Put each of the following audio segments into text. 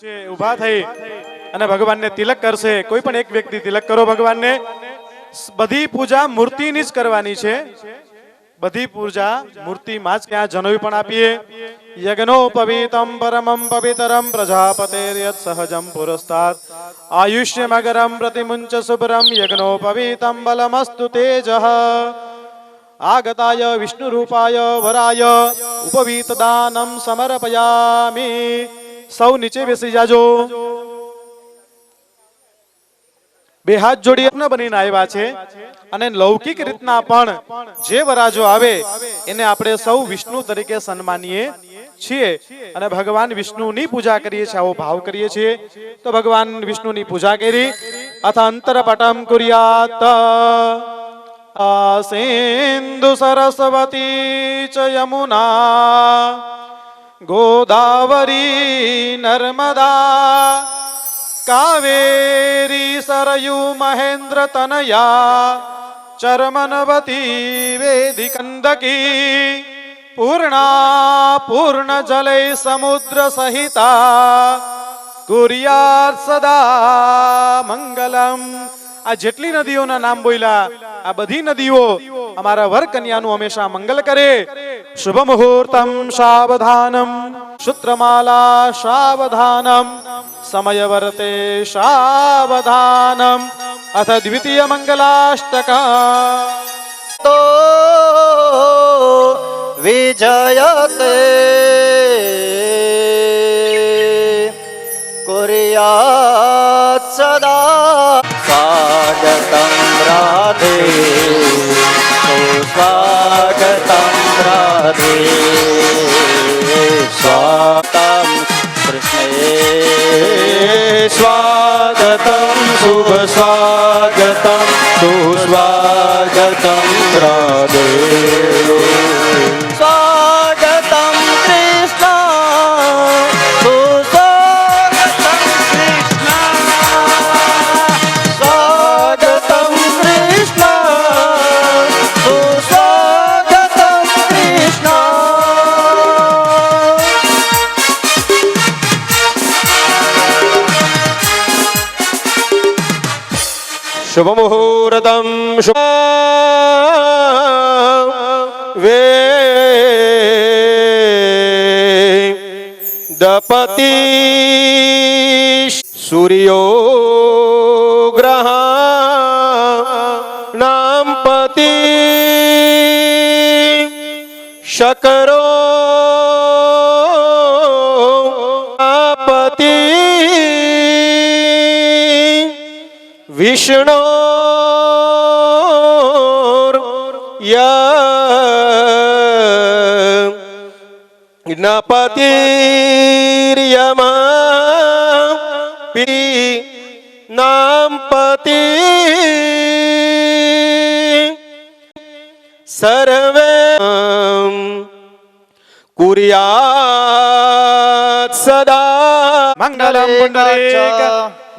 ઉભા થઈ અને ભગવાનને તિલક કરશે. કોઈ પણ એક વ્યક્તિ તિલક કરો ભગવાનને. બધી પૂજા મૂર્તિની જ કરવાની છે. બધી પૂજા મૂર્તિમાં જ. ત્યાં જનોઈ પણ આપીએ. યજ્ઞોપવીતમ પરમમ પવિતરમ પ્રજાપતેર્યત સહજમ પુરસ્તાત આયુષ્યમગરમ પ્રતિમુંચ શુભ્રમ યજ્ઞોપવીતમ બલમસ્તુ તેજઃ આગતાય વિષ્ણુરૂપાય વરાય ઉપવીત દાનમ સમર્પયામિ. સૌ નીચે બેસી જાજો. બે હાથ જોડી ન બનીને આવ્યા છે અને લૌકિક રીતના પણ જે વરાજો આવે એને આપણે સૌ વિષ્ણુ તરીકે સન્માનીએ છીએ અને ભગવાન વિષ્ણુની પૂજા કરીએ છીએ. આવો ભાવ કરીએ છીએ. તો ભગવાન વિષ્ણુની પૂજા કરી અથ અંતરપટમ કુર્યાત સિંધુ સરસ્વતી ચ યમુના ગોદાવરી નર્મદા કાવેરી સરયુ મહેન્દ્ર તનયા ચર્મનવતી વેદિકંદકી પૂર્ણા પૂર્ણ જલે સમુદ્ર સહિતા કુર્યાત સદા મંગલમ. આ જેટલી નદીઓના નામ બોલ્યા આ બધી નદીઓ અમારા વર કન્યાનું હંમેશા મંગલ કરે. શુભ મુહૂર્તમ સાવધાનમ શુત્રમાલા સાવધાનમ સમય વર્તે સાવધાનમ અથ દ્વિતીય મંગલાષ્ટક તો વિજયતે કુર્યાત સદા સ્વાગતમ રાધે સ્વાગતમ રાધે સ્વાગતમ કૃષ્ણે સ્વાગતમ શુભ સ્વાગતમ સુસ્વાગતમ રાધે સ્વાગતમ કૃષ્ણ સુસ્વાગતમ કૃષ્ણ સ્વાગતમ કૃષ્ણ સુસ્વાગતમ કૃષ્ણ. શુભ મુહૂર્તમ વેદપતિ સૂર્યો ગ્રહાણામ પતિ શકરો પતિ વિષ્ણુ નપતિર્યમા પી નામ પતિ સર્વે કુર્યાત સદા મંગલમ પુંડરીક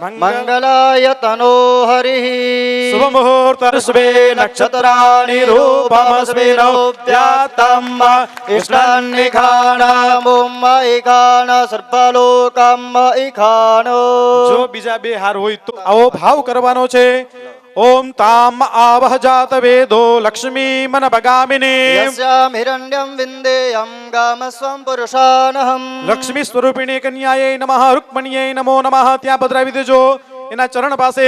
મંગલાય તનો હરિ. શુભ મુહૂર્ત શુભે નક્ષત્રાણિ રૂપમસ્મિનોદ્યાતમ ઇષ્ટાનિખાણમુમ્મૈખાણ સર્વલોકમૈખાણો. જો બીજા બે હાર હોય તો આવો ભાવ કરવાનો છે. ઓમ તામ આવહ જાત વેદો લક્ષ્મી મન ભગામિની યસ્યામ હિરણ્યમ વિંદેયમ ગામસ્વમ પુરુષાનહમ. લક્ષ્મી સ્વરૂપિણી કન્યાએ નમઃ રૂક્મણ્યે નમો નમઃ. ત્યાં પધરાવી દેજો. એના ચરણ પાસે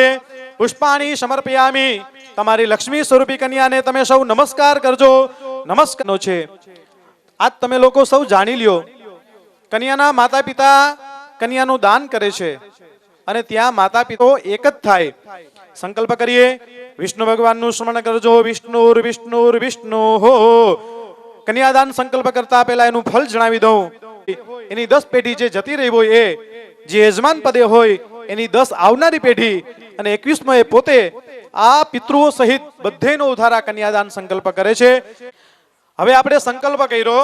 પુષ્પાણી સમર્પયામી. તમારી લક્ષ્મી સ્વરૂપી કન્યાને તમે સૌ નમસ્કાર કરજો. નમસ્કાર છે આજ તમે લોકો સૌ જાણી લ્યો. કન્યાના માતા પિતા કન્યાનું દાન કરે છે અને ત્યાં માતા પિતા એક જ થાય. સંકલ્પ કરીએ. વિષ્ણુ ભગવાનનું સ્મરણ કરજો. વિષ્ણુર વિષ્ણુર વિષ્ણુ હો. કન્યાદાન સંકલ્પ કરતા પહેલા એનું ફળ જણાવી દઉં. એની 10 પેઢી જે જતી રહી હોય એ જે યજમાન પદે હોય એની 10 આવનારી પેઢી અને 21મો એ પોતે આ પિતૃઓ સહિત બધેનો ઉદ્ધારા કન્યાદાન સંકલ્પ કરે છે. હવે આપણે સંકલ્પ કર્યો.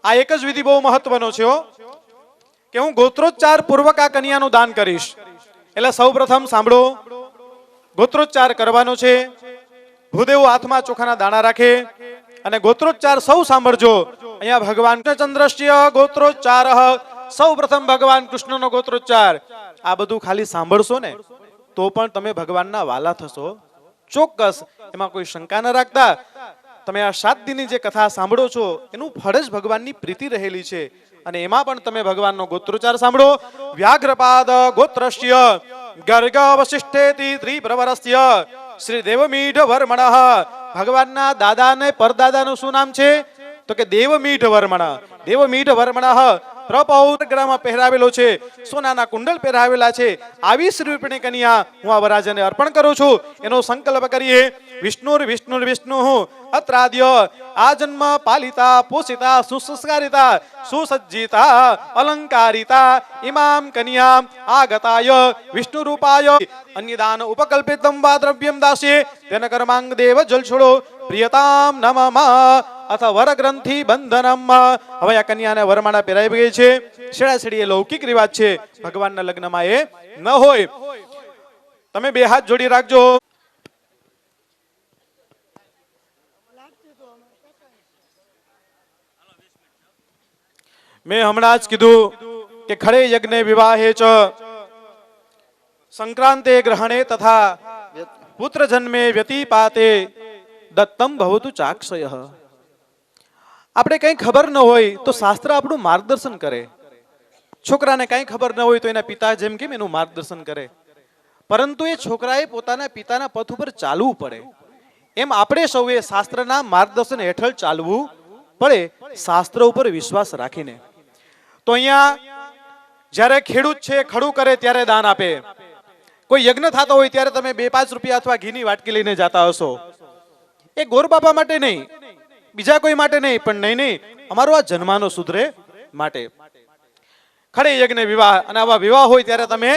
આ એક જ વિધિ બહુ મહત્વનો છે કે હું ગોત્રોચ્ચાર પૂર્વક આ કન્યાનું દાન કરીશ. એટલે સૌપ્રથમ સાંભળો. ગોત્રોચ્ચાર કરવાનો છે. ભૂદેવો હાથમાં ચોખાના દાણા રાખે અને ગોત્રોચ્ચાર સૌ સાંભળજો. અહીંયા ભગવાન ચંદ્રસ્ય ગોત્રોચ્ચાર સૌ પ્રથમ ભગવાન કૃષ્ણનો ગોત્રોચ્ચાર. આ બધું ખાલી સાંભળશો ને તો પણ તમે ભગવાનના વાલા થશો ચોક્કસ, એમાં કોઈ શંકા ન રાખતા. તમે આ 7 દિનની જે કથા સાંભળો છો એનું ફળ જ ભગવાનની પ્રીતિ રહેલી છે, અને એમાં પણ તમે ભગવાનનો ગોત્રોચ્ચાર સાંભળો. વ્યાઘ્રપાદ ગોત્રસ્ય ગર્ગ વશિષ્ઠેતિ ત્રિપ્રવરસ્ય શ્રી દેવમીઢ વર્મણઃ. ભગવાનના દાદા ને પરદાદાનું શું નામ છે? તો કે દેવમીઢ વર્મણ. દેવમીઢ વર્મણ પ્રપૌત્ર ગ્રામમાં પહેરાવેલો છે, સોનાના કુંડલ પહેરાવેલા છે. આવી શ્રી રૂપિણી કન્યા હું આ વરરાજાને અર્પણ કરું છું. એનો સંકલ્પ કરીએ. વિષ્ણુર વિષ્ણુર વિષ્ણુ અત્રાદ્ય આ જન્મ પાલિતા પોષિતા સુસંસ્કારિતા સુસજ્જિતા અલંકારિતા ઇમામ કન્યા આગતાય વિષ્ણુ રૂપાય અન્યદાન ઉપકલ્પિતમ વા દ્રવ્યમ દાસ્યે તેન કર્માંગ દેવ જલ છોડો પ્રિયતામ નમઃ અથ વરગ્રંથિ બંધનમ. હવે આ કન્યાને વરમાળા પહેરાવી ગઈ છે. છેડાછેડી એ લૌકિક રિવાજ છે, ભગવાનના લગ્નમાં એ ન હોય. તમે બે હાથ જોડી રાખજો. મેં હમણાં જ કીધું કે ખડે યજ્ઞ વિવાહે ચ સંક્રાંતે ગ્રહણે તથા પુત્ર જન્મે વ્યતિપાતે દત્તમ ભવતુ ચાક્ષયઃ. આપણે કંઈ ખબર ન હોય તો શાસ્ત્ર આપણું માર્ગદર્શન કરે. છોકરાને કંઈ ખબર ન હોય તો એના પિતા જેમ કેમ એનું માર્ગદર્શન કરે, પરંતુ એ છોકરાએ પોતાના પિતાના પથ ઉપર ચાલવું પડે. એમ આપણે સૌએ શાસ્ત્રના માર્ગદર્શન હેઠળ ચાલવું પડે, શાસ્ત્ર ઉપર વિશ્વાસ રાખીને. તો અહીંયા જ્યારે ખેડૂત છે ખડું કરે ત્યારે દાન આપે. કોઈ યજ્ઞ થતો હોય ત્યારે તમે 2-5 રૂપિયા અથવા ઘીની વાટકી લઈને જતા હશો. એ ગોરબાબા માટે નહીં, બીજા કોઈ માટે નહીં, પણ નહીં અમારો આ જન્માનો સુધરે માટે. ખડે યજ્ઞ વિવાહ, અને આવા વિવાહ હોય ત્યારે તમે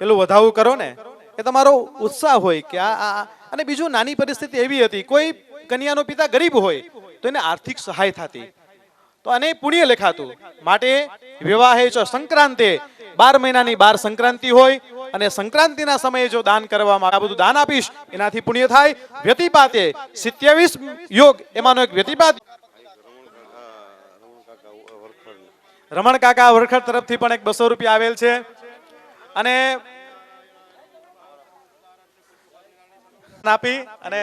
પેલું વધાવું કરો ને, એ તમારો ઉત્સાહ હોય કે આ. અને બીજું, નાની પરિસ્થિતિ એવી હતી, કોઈ કન્યાનો પિતા ગરીબ હોય તો એને આર્થિક સહાય થતી, તો આને પુણ્ય લેખાતું. માટે વિવાહે ચ સંક્રાંતે 12 મહિનાની 12 સંક્રાંતિ હોય, અને સંક્રાંતિના સમયે જો દાન કરવામાં આ બધું દાન આપીશ એનાથી પુણ્ય થાય. વ્યતિપાતે 27 યોગ, એમાંનો એક વ્યતિપાત. રમણ કાકા વરખડ તરફથી પણ એક 200 રૂપિયા આવેલ છે. અને આપી અને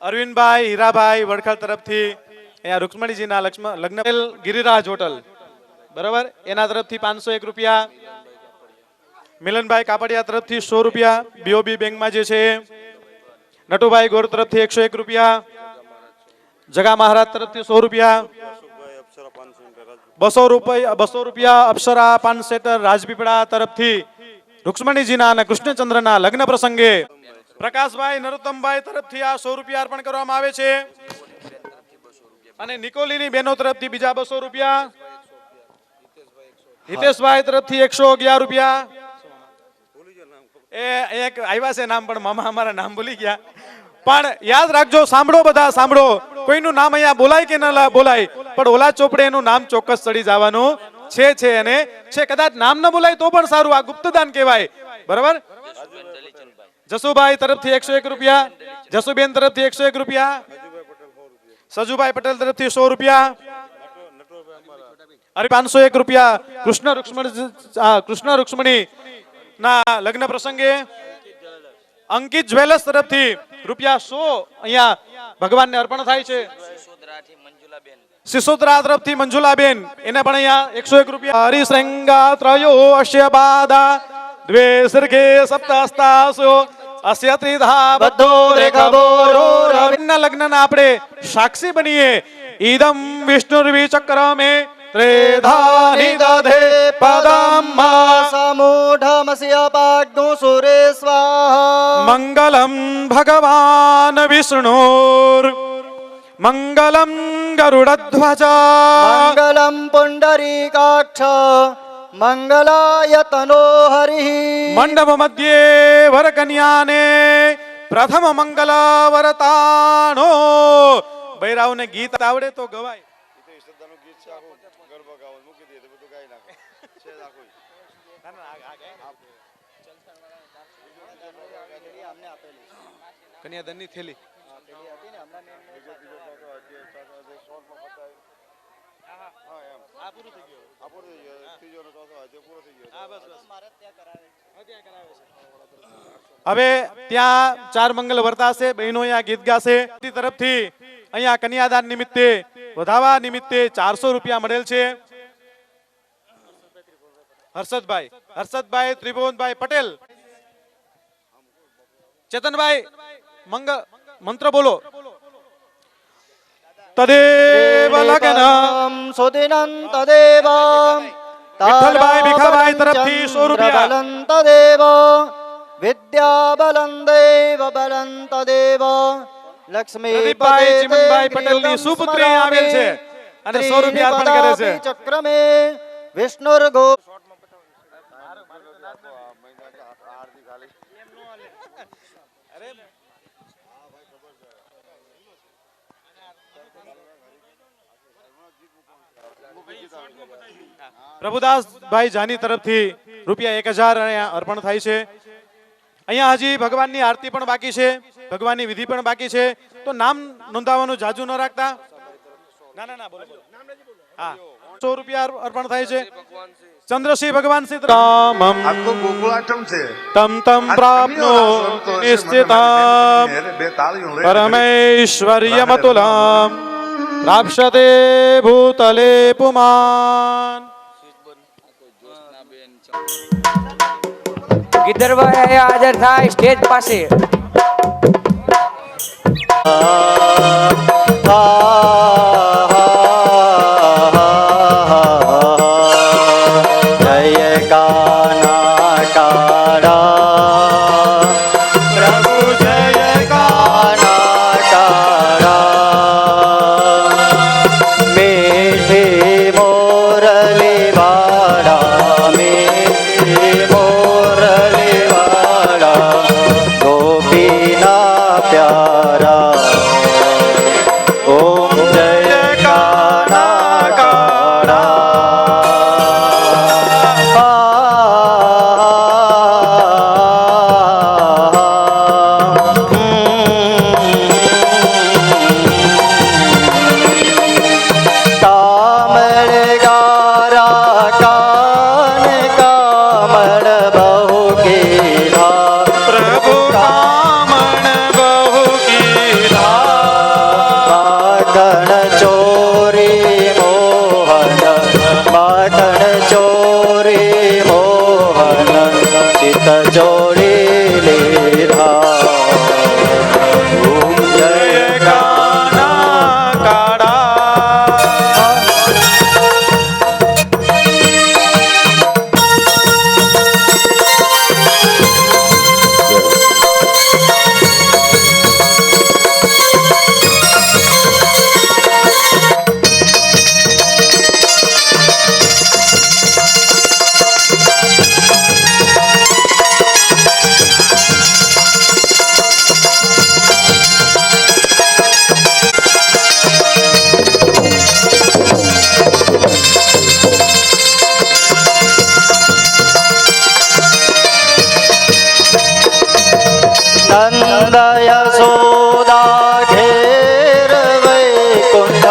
અરવિંદભાઈ હીરાભાઈ વડખડ તરફથી અહીંયા રૂક્ષ્મણીજીના લગ્ન ગિરિરાજ હોટલ, બરાબર, એના તરફથી 501 રૂપિયા. મિલનભાઈ કાપડિયા તરફથી 100 રૂપિયા. બીઓબી બેંકમાં જે છે નટુભાઈ ગોર તરફથી 101 રૂપિયા. જગા મહારાજ તરફથી 100 રૂપિયા. 200 રૂપિયા અપ્સરા પાન સેટર રાજપીપળા તરફથી રૂક્ષ્મણીજીના અને કૃષ્ણચંદ્રના લગ્ન પ્રસંગે. પ્રકાશભાઈ નરોત્તમભાઈ તરફથી આ 100 રૂપિયા અર્પણ કરવામાં આવે છે. અને નિકોલીની બહેનો તરફથી બીજા 200 રૂપિયા. હિતેશભાઈ તરફથી 111 રૂપિયા. એ એક આવ્યા છે નામ, પણ મામા અમારા નામ ભૂલી ગયા. પણ યાદ રાખજો, સાંભળો બધા સાંભળો, કોઈનું નામ અહીંયા બોલાય કે ન બોલાય, પણ ઓલા ચોપડે એનું નામ ચોક્કસ ચડી જવાનું છે. અને છે, કદાચ નામ ન બોલાય તો પણ સારું, આ ગુપ્તદાન કહેવાય, બરાબર. જસુભાઈ તરફથી 101 રૂપિયા. જસુબેન તરફથી 101 રૂપિયા. સજુભાઈ પટેલ તરફથી 100 રૂપિયા. અરે 501 રૂપિયા કૃષ્ણ રૂક્ષ્મણી ના લગ્ન પ્રસંગે. અંકિત જ્વેલર્સ તરફથી રૂપિયા 100 અહીંયા ભગવાનને અર્પણ થાય છે. સિસોદરા તરફથી મંજુલાબેન, એને પણ અહીંયા 101 રૂપિયા. હરિશ્રંગા ત્રયો અશ્ય બાદા દ્વે સર્ગે સપ્તસ્તાસો અસ્ય ત્રિધા બધો રેખબોરો. રવિના લગ્નના આપણે સાક્ષી બનીએ. ઈદમ વિષ્ણુર્વિચક્રમે ત્રેધાનિ દધે પદમ સમૂઢમસ્ય પાગ્નો સુરે સ્વાહા. મંગલમ ભગવાન વિષ્ણુર મંગલમ ગરુડધ્વજ મંગલમ પુંડરીકાક્ષ મંગલાય તનો હરિ. મંડપ મધ્યે વરકન્યાને પ્રથમ મંગલ વરતાણો. બૈરાવને ગીત આવડે તો ગવાય. કન્યાદાનની થેલી હવે ત્યાં ચાર મંગલ વર્તાશે, બહેનો અહીંયા ગીત ગાશે. તરફથી અહીંયા કન્યાદાન નિમિત્તે વધાવા નિમિત્તે 400 રૂપિયા મળેલ છે. હર્ષદભાઈ ત્રિભુવનભાઈ પટેલ. ચેતનભાઈ મંત્ર બોલો. તદેવ લગ્ન. સુદિનં તદેવ વિઠ્ઠલભાઈ ભીખાભાઈ તરફથી 100 રૂપિયા. બલં તદેવ વિદ્યા બલં દેવ બલં તદેવ લક્ષ્મી પ્રદીપભાઈ ચિમનભાઈ પટેલની સુપુત્રી આવેલ છે અને 100 રૂપિયા અર્પણ કરે છે. ચક્રમે વિષ્ણુર્ગો પ્રભુદાસભાઈ જાની તરફથી રૂપિયા 1000 અહીંયા અર્પણ થાય છે. અહીંયા હજી ભગવાનની આરતી પણ બાકી છે, ભગવાનની વિધિ પણ બાકી છે. તો નામ નોંધાવવાનું જાજુ ન રાખતા. ના બોલો. હા, 100 રૂપિયા અર્પણ થાય છે. ચંદ્રશ્રી ભગવાનશ્રી રામમ આખું ગોકુળાષ્ટમ છે. તમ પ્રાપ્નો નિશ્ચિતમ બે તાળીઓ લઈ પરમૈશ્વર્યમતુલમ પ્રાપ્સ્યતે ભૂતલે પુમાન. ગિરધરભાઈ હાજર થાય સ્ટેજ પાસે. જય ગાના કાળા પ્રભુ જય ગાના કાળા મીઠી મોરલી વાળા મીઠી મોરલી વાળા ગોપીના પ્યારા ઓમ જય ગાના કાળા. કામળ ગારા કાન કામળ બહુ કીધા પ્રભુ કામણ બહુ કીધા. માખણ ચોરી મોહન માખણ ચોરી મોહન ચિત જોડી લીધા. ઓમ જય ગાના કાળા. નંદ યશોદા ઘેર વૈકુંઠ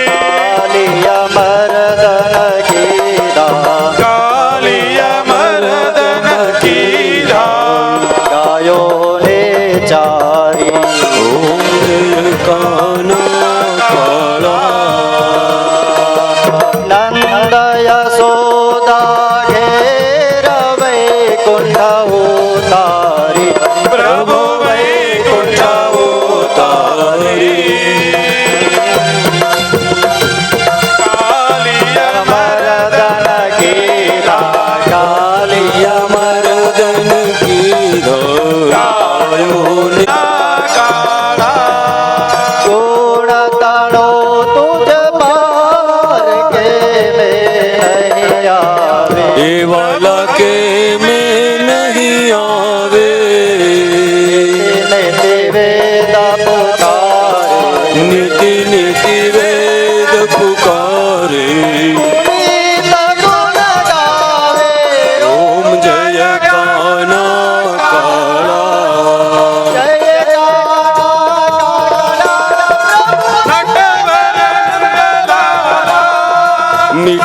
કાલિય મર્દન કીધા કાલિય મર્દન કીધા. ગાયો ને ચારી નંદ યશોદા ઘેર વૈકુંઠ ઉતારી પ્રભુ વૈ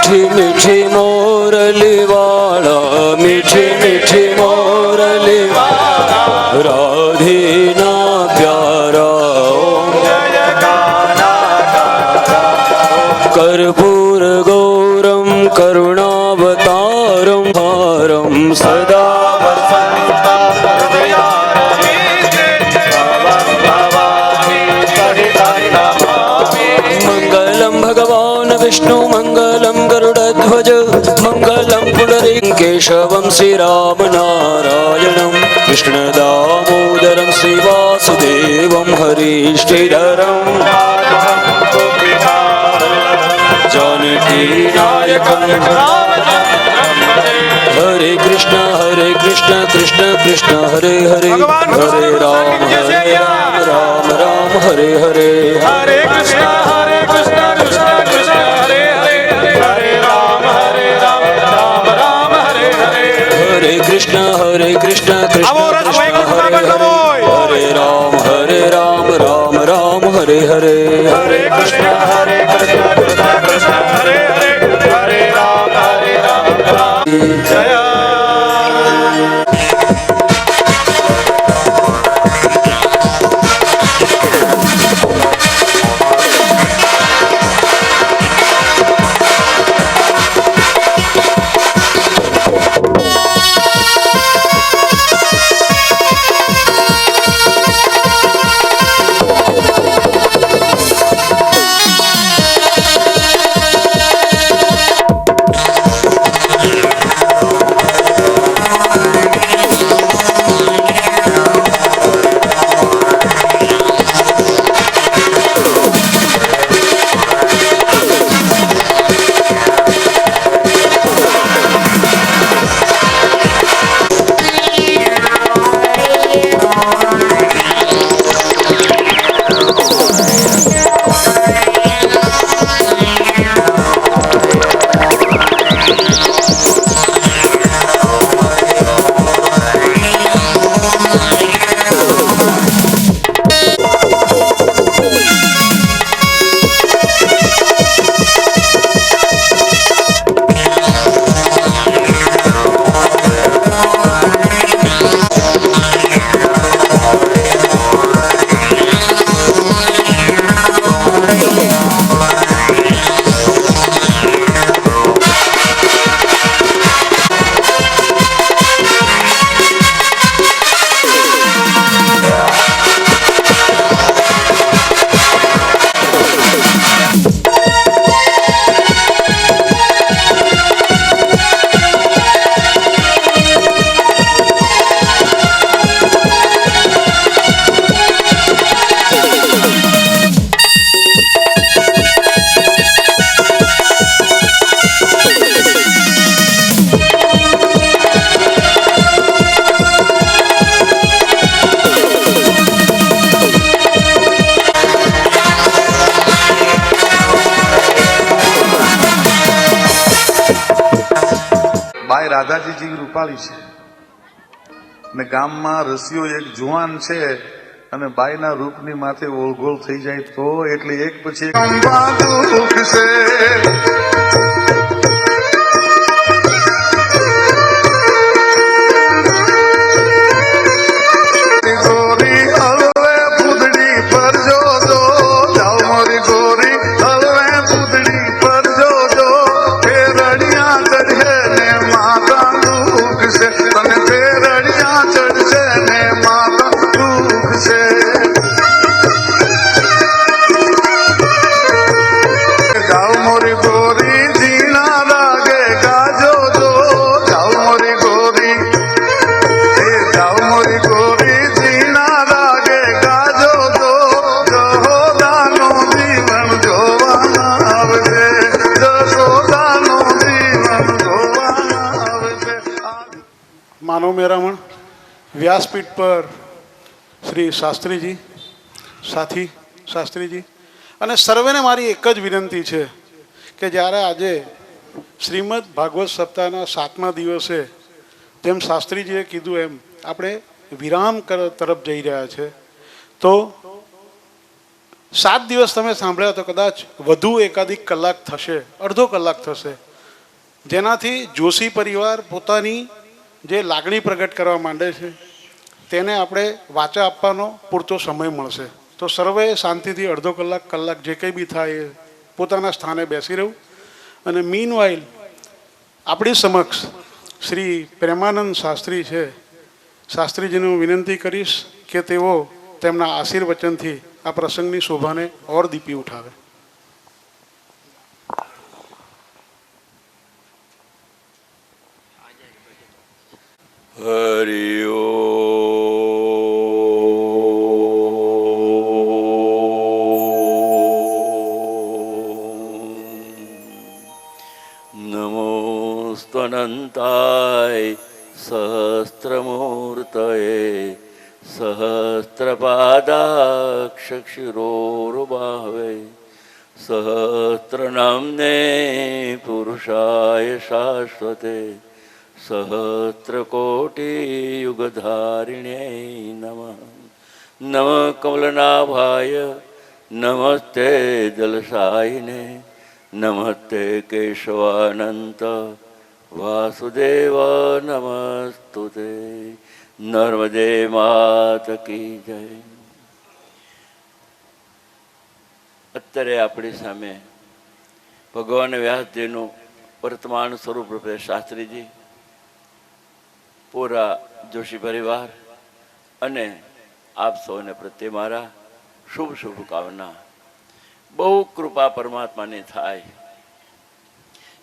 મીઠી મીઠી મોરલી વાળા મીઠી મીઠી મોરલી વાળા રાધીના પ્યારા કર્પૂર ગૌરમ કરુણાવતારમ ભારમ સદા મંગલમ ભગવાન વિષ્ણુ મંગલમ ગરુડધ્વજ મંગલમ પુંડરીક કેશવમ શ્રી રામ નારાયણમ કૃષ્ણ દામોદરમ શ્રી વાસુદેવમ હરિશ્રીધરમ जानकी नायकम हरे कृष्ण कृष्ण कृष्ण हरे हरे हरे राम राम राम हरे हरे हरे कृष्ण कृष्ण कृष्ण हरे हरे हरे राम राम राम हरे हरे हरे कृष्ण कृष्ण आवो रस कृष्ण वैकुंठ हरे नमो हरे राम राम राम हरे हरे हरे कृष्ण कृष्ण कृष्ण हरे हरे हरे राम राम जय બાઈ રાધાજી જેવી રૂપાળી છે ને ગામમાં રસિયો એક જુવાન છે અને બાઈના રૂપની માથે ઓળઘોળ થઈ જાય તો એટલે એક પછી એક દુઃખ છે માનવ મેરામણ વ્યાસપીઠ પર શ્રી શાસ્ત્રીજી સાથી શાસ્ત્રીજી અને સર્વેને મારી એક જ વિનંતી છે કે જ્યારે આજે શ્રીમદ ભાગવત સપ્તાહના 7મા દિવસે જેમ શાસ્ત્રીજીએ કીધું એમ આપણે વિરામ તરફ જઈ રહ્યા છે તો 7 દિવસ તમે સાંભળ્યા તો કદાચ વધુ એકાધિક કલાક થશે, અડધો કલાક થશે, જેનાથી જોશી પરિવાર પોતાની જે લાગણી પ્રગટ કરવા માંડે છે તેને આપણે વાચા આપવાનો પૂરતો સમય મળશે. તો સર્વે શાંતિથી અડધો કલાક કલાક જે કંઈ બી થાય એ પોતાના સ્થાને બેસી રહેવું. અને મીનવાઇલ આપણી સમક્ષ શ્રી પ્રેમાનંદ શાસ્ત્રી છે. શાસ્ત્રીજીને હું વિનંતી કરીશ કે તેઓ તેમના આશીર્વચનથી આ પ્રસંગની શોભાને ઓર દીપી ઉઠાવે. હરિ નમોસ્ત્વનંતાય સહસ્રમૂર્તયે સહસ્રપાદાક્ષિરોરુબાહવે સહસ્રનામ્ને પુરુષાય શાશ્વતે સહસ્રકોટિયુગધારિણે નમઃ. નમઃ કમલનાભાય નમસ્તે જલસાયિને નમસ્તે કેશવાનંત વાસુદેવ નમસ્તુતે. નર્મદે માત કી જય. અત્યારે આપણી સામે ભગવાન વ્યાસજીનું વર્તમાન સ્વરૂપ રૂપે શાસ્ત્રીજી, પૂરા જોશી પરિવાર અને આપ સૌને પ્રત્યે મારા શુભ શુભકામના. બહુ કૃપા પરમાત્માની થાય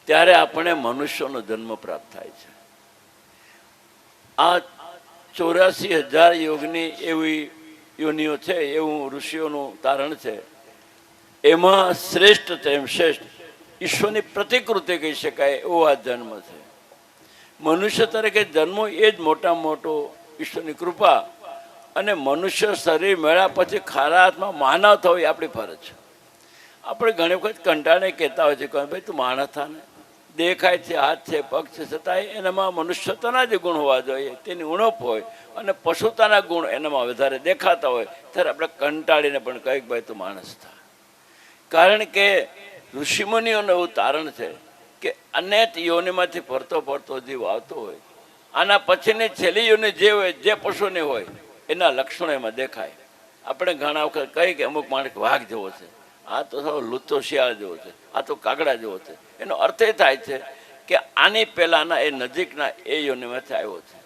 ત્યારે આપણે મનુષ્યનો જન્મ પ્રાપ્ત થાય છે. આ 84,000 યોગની એવી યોનિઓ છે, એવું ઋષિઓનું તારણ છે. એમાં શ્રેષ્ઠ તેમ શ્રેષ્ઠ ઈશ્વરની પ્રતિકૃતિ કહી શકાય એવો આ જન્મ છે. મનુષ્ય તરીકે જન્મો એ જ મોટામાં મોટો ઈશ્વરની કૃપા. અને મનુષ્ય શરીર મળ્યા પછી ખરા અર્થમાં માનવ થવું એ આપણી ફરજ છે. આપણે ઘણી વખત કંટાળે કહેતા હોય છે કે ભાઈ તું માણસ થા ને, દેખાય છે, હાથ છે, પગ છે, છતાંય એનામાં મનુષ્યતાના જે ગુણ હોવા જોઈએ તેની ઉણપ હોય અને પશુતાના ગુણ એનામાં વધારે દેખાતા હોય ત્યારે આપણે કંટાળીને પણ કહીએ કે ભાઈ તું માણસ થા. કારણ કે ઋષિમુનિઓનું એવું તારણ છે કે અનેક યોનિમાંથી ફરતો ફરતો જીવ આવતો હોય, આના પછીની છેલ્લી યોનિ જે હોય જે પશુની હોય એના લક્ષણો એમાં દેખાય. આપણે ઘણા વખત કહીએ કે અમુક માણસ વાઘ જેવો છે, આ તો લુચ્ચો શિયાળ જેવો છે, આ તો કાગડા જેવો છે. એનો અર્થ એ થાય છે કે આની પહેલાંના એ નજીકના એ યોનિમાંથી આવ્યો છે.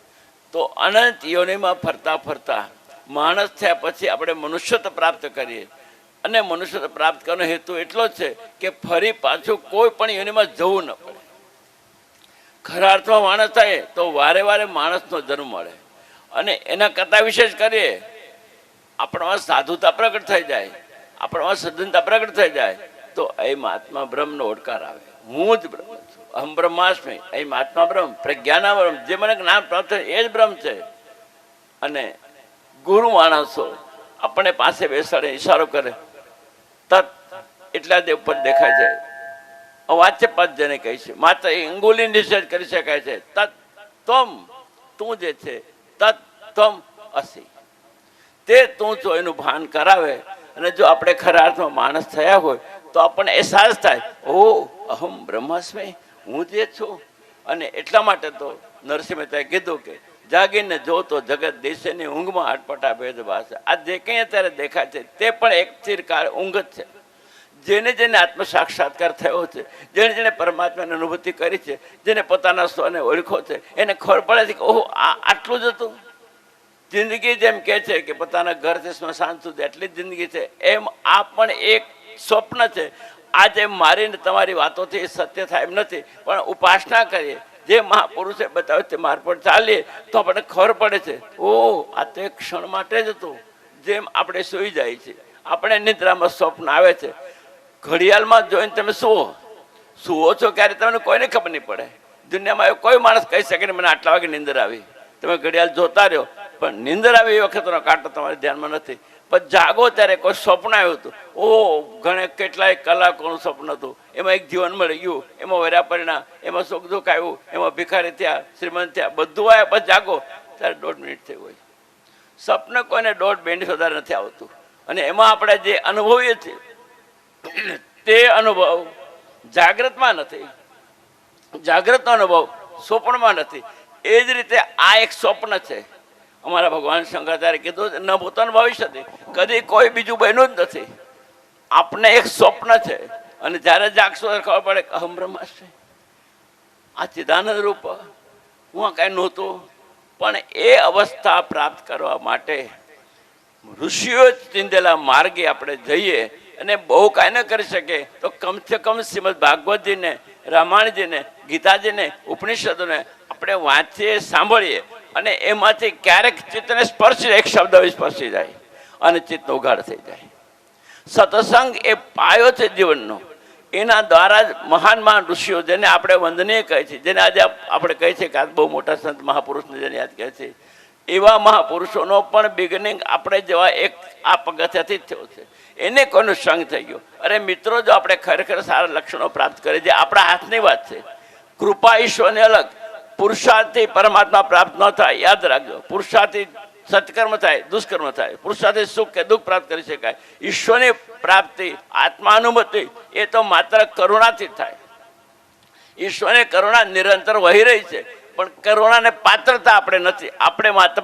તો અનંત યોનિમાં ફરતા ફરતા માણસ થયા પછી આપણે મનુષ્યત્વ પ્રાપ્ત કરીએ. અને મનુષ્યત્વ પ્રાપ્ત કરવાનો હેતુ એટલો જ છે કે ફરી પાછું કોઈ પણ યોનિમાં જવું ન પડે. ખરા અર્થમાં માણસ થાય તો વારે વારે માણસનો જન્મ મળે. અને એના કરતાં વિશેષ કરીએ, આપણામાં સાધુતા પ્રગટ થઈ જાય, આપણામાં સજ્જનતા પ્રગટ થઈ જાય તો અહીં મહાત્મા બ્રહ્મનો ઓડકાર આવે. હું જ બ્રહ્મ છું, અહમ બ્રહ્માસ્મિ. અહીં મહાત્મા બ્રહ્મ, પ્રજ્ઞાના બ્રહ્મ, જે મને જ્ઞાન પ્રાપ્ત થાય એ જ બ્રહ્મ છે. અને ગુરુ માણસો આપણે પાસે બેસાડે ઈશારો કરે, તત એટલા દે ઉપર દેખાય છે. વાચ્ય પદ જેને કહે છે, માત્ર અંગુલી નિષેધ કરી શકાય છે. તત ત્વમ, તું જે છે, તત ત્વમ અસી, તે તું છો એનું ભાન કરાવે. અને જો આપણે ખરા અર્થમાં માણસ થયા હોય તો આપણને અહેસાસ થાય, ઓ અહમ બ્રહ્માસ્મિ, હું જે છું. અને એટલા માટે તો નરસિંહ મહેતાએ કીધું કે જાગીને જો તો જગત દિશેની ઊંઘમાં અટપટા ભેદ ભાષે. આ જે કંઈ અત્યારે દેખાય છે તે પણ એક ચિરકાળ ઊંઘ જ છે. જેને જેને આત્મ સાક્ષાત્કાર થયો છે, જેને જેને પરમાત્માની અનુભૂતિ કરી છે, જેને પોતાના સ્વને ઓળખો છે, એને ખબર પડે છે કે ઓહો આ આટલું જ હતું. જિંદગી જેમ કહે છે કે પોતાના ઘરથી સ્મશાન સુધી એટલી જ જિંદગી છે, એમ આ પણ એક સ્વપ્ન છે. આજે મારીને તમારી વાતોથી સત્ય થાય એમ નથી, પણ ઉપાસના કરીએ, જે મહાપુરુષે બતાવ્યું તે માર્ગ પર ચાલીએ તો આપણને ખબર પડે છે ઓ આ તો એક ક્ષણ માટે જ હતું. જેમ આપણે સૂઈ જાય છે, આપણે નિદ્રામાં સ્વપ્ન આવે છે, ઘડિયાળમાં જોઈને તમે સુવો છો ક્યારે તમને કોઈને ખબર નહીં પડે. દુનિયામાં એવો કોઈ માણસ કહી શકે ને મને આટલા વાગે નીંદર આવી. તમે ઘડિયાળ જોતા રહ્યો પણ નીંદર આવી એ વખતનો કાંટો તમારા ધ્યાનમાં નથી. પણ જાગો ત્યારે કોઈ સ્વપ્ન આવ્યું હતું, ઘણા કેટલાય કલાકોનું સ્વપ્ન હતું, એમાં એક જીવન મળી ગયું, એમાં વેરા પરિણામ, એમાં સુખ દુઃખ આવ્યું, એમાં ભિખારી થયા, શ્રીમંત થયા, બધું આવ્યા. પછી જાગો ત્યારે 1.5 મિનિટ થઈ હોય. સ્વપ્ન કોઈને 1.5-2 મિનિટ વધારે નથી આવતું. અને એમાં આપણે જે અનુભવીએ છીએ તે અનુભવ જાગ્રતમાં નથી. જાગ્રતનો અનુભવ સ્વપ્નમાં નથી. એ જ રીતે આ એક સ્વપ્ન છે. અમારા ભગવાન શંકરાચાર્ય કીધું ન ભૂતન ભવિષ્યથી, કદી કોઈ બીજું બન્યું જ નથી. આપને એક સ્વપ્ન છે અને જ્યારે જાગશો ત્યારે ખબર પડે કે અહમ બ્રહ્માસ્મિ, આ ચિદાનંદ રૂપ, હું આ કાંઈ નહોતું. પણ એ અવસ્થા પ્રાપ્ત કરવા માટે ઋષિઓ ચિંધેલા માર્ગે આપણે જઈએ અને બહુ કાંઈ ન કરી શકે તો કમસે કમ શ્રીમદ ભાગવતજીને, રામાયણજીને, ગીતાજીને, ઉપનિષદોને આપણે વાંચીએ, સાંભળીએ અને એમાંથી ક્યારેક ચિત્તને સ્પર્શી એક શબ્દ સ્પર્શી જાય અને ચિત્તનો ઉઘાડ થઈ જાય. સત્સંગ એ પાયો છે જીવનનો. એના દ્વારા જ મહાન મહાન ઋષિઓ, જેને આપણે વંદનીય કહે છે, જેને આજે આપણે કહીએ છીએ કે આ બહુ મોટા સંત મહાપુરુષને જેને યાદ કહે છે, એવા મહાપુરુષોનો પણ બિગિનિંગ આપણે જેવા એક આ પગથિયાથી જ થયો છે. એને કોઈનો સંગ થઈ ગયો. અરે મિત્રો, જો આપણે ખરેખર સારા લક્ષણો પ્રાપ્ત કરીએ, જે આપણા હાથની વાત છે. કૃપા ઈશ્વરની અલગ, પુરુષાર્થથી પરમાત્મા પ્રાપ્ત ન થાય, યાદ રાખજો. પુરુષાર્થથી સત્કર્મ થાય, દુષ્કર્મ થાય. પુરુષાર્થથી સુખ કે દુઃખ પ્રાપ્ત કરી શકાય. ઈશ્વરની પ્રાપ્તિ, આત્માનુભૂતિ એ તો માત્ર કરુણાથી થાય. ઈશ્વરની કરુણા નિરંતર વહી રહી છે, પણ કરુણાને પાત્રતા આપણે નથી. આપણે માત્ર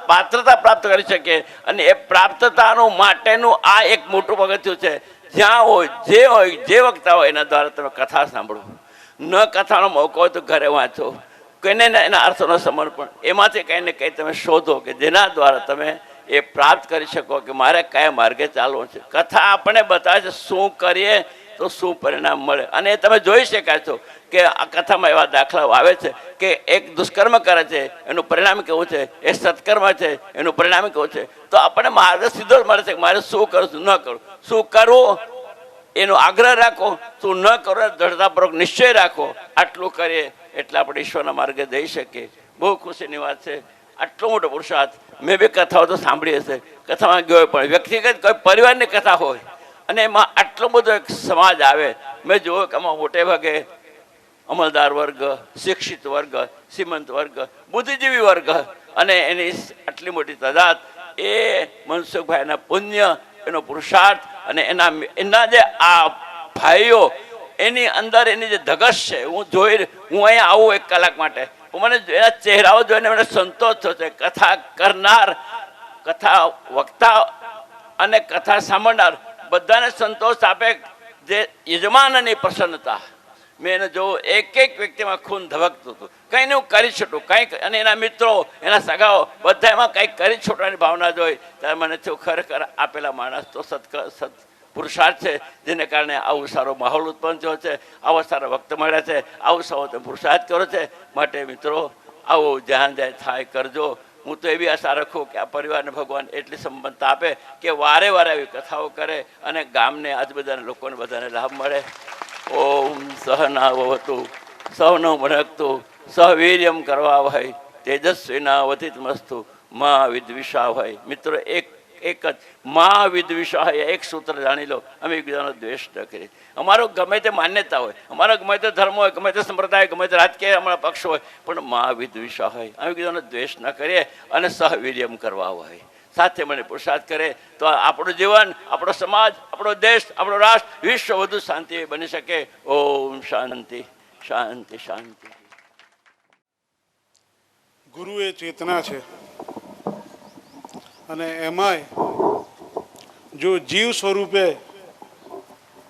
પાત્રતા પ્રાપ્ત કરી શકીએ. અને એ પ્રાપ્તતાનું માટેનું આ એક મોટું પગથિયું છે. જ્યાં હોય, જે વક્તા હોય એના દ્વારા તમે કથા સાંભળો. ન કથાનો મોકો હોય તો ઘરે વાંચો. કોઈને એના અર્થોનો સમર્પણ, એમાંથી કંઈ ને કંઈ તમે શોધો કે જેના દ્વારા તમે એ પ્રાપ્ત કરી શકો કે મારે કયા માર્ગે ચાલવું છે. કથા આપણને બતાવે છે શું કરીએ તો શું પરિણામ મળે. અને એ તમે જોઈ શકાય છો કે આ કથામાં એવા દાખલાઓ આવે છે કે એક દુષ્કર્મ કરે છે, એનું પરિણામ કેવું છે, એ સત્કર્મ છે, એનું પરિણામ કેવું છે. તો આપણને માર્ગ સીધો જ મળે છે કે મારે શું કરું, શું ન કરું. શું કરવું એનો આગ્રહ રાખો, શું ન કરો દ્રઢતાપૂર્વક નિશ્ચય રાખો. આટલું કરીએ એટલે આપણે ઈશ્વરના માર્ગે જઈ શકીએ. બહુ ખુશીની વાત છે. આટલો મોટો પુરુષાર્થ. મેં બી કથાઓ તો સાંભળી હશે, કથામાં ગયો પણ વ્યક્તિગત કોઈ પરિવારની કથા હોય અને એમાં આટલો બધો એક સમાજ આવે. મેં જોયું કે આમાં મોટે ભાગે અમલદાર વર્ગ, શિક્ષિત વર્ગ, શ્રીમંત વર્ગ, બુદ્ધિજીવી વર્ગ અને એની આટલી મોટી તાદાદ એ મનસુખભાઈના પુણ્ય, એનો પુરુષાર્થ અને એના જે આ ભાઈઓ, એની અંદર એની જે ધગશ છે. હું અહીંયા આવું 1 કલાક માટે, મને એના ચહેરાઓ જોઈને મને સંતોષ થયો છે. કથા કરનાર, કથા વક્તા અને કથા સાંભળનાર બધાને સંતોષ આપે. જે યજમાનની પ્રસન્નતા મેં એને જોવું, એક એક વ્યક્તિમાં ખૂન ધબકતું હતું. કંઈને હું કરી છૂટું કંઈક, અને એના મિત્રો, એના સગાઓ બધા એમાં કંઈક કરી છૂટવાની ભાવના જોઈ ત્યારે મને થયું ખરેખર આપેલા માણસ તો સત પુરુષાર્થ છે, જેને કારણે આવું સારો માહોલ ઉત્પન્ન થયો છે, આવા સારા વક્ત મળ્યા છે, આવું સારો તમે પુરુષાર્થ કરો છે. માટે મિત્રો, આવું જ્યાં જાય થાય કરજો. હું તો એવી આશા રાખું કે આ પરિવારને ભગવાન એટલી સંબંધતા આપે કે વારે વારે આવી કથાઓ કરે અને ગામને આજુબાજુના લોકોને બધાને લાભ મળે. ઓમ સહનાવવતુ સહનૌ ભુનક્તુ સહ વીર્યમ કરવાવહૈ તેજસ્વીનાવધિતમસ્તુ મા વિદ્વિષાવહૈ. મિત્રો, એક જ મા વિદ્વિષાવહૈ, એક સૂત્ર જાણી લો. અમે એકબીજાનો દ્વેષ ન કરીએ. અમારો ગમે તે માન્યતા હોય, અમારો ગમે તે ધર્મ હોય, ગમે તે સંપ્રદાય, ગમે તે રાજકીય અમારા પક્ષ હોય, પણ મા વિદ્વિષાવહૈ, અમે એકબીજાનો દ્વેષ ન કરીએ અને સહવીર્યમ કરવાવહૈ, સાથે મને પુરુષાર્થ કરે તો આપણું જીવન, આપણો સમાજ, આપણો દેશ, આપણો રાષ્ટ્ર, વિશ્વ વધુ શાંતિ બની શકે. ઓમ શાંતિ શાંતિ શાંતિ. ગુરુ એ ચેતના છે અને એમાંય જો જીવ સ્વરૂપે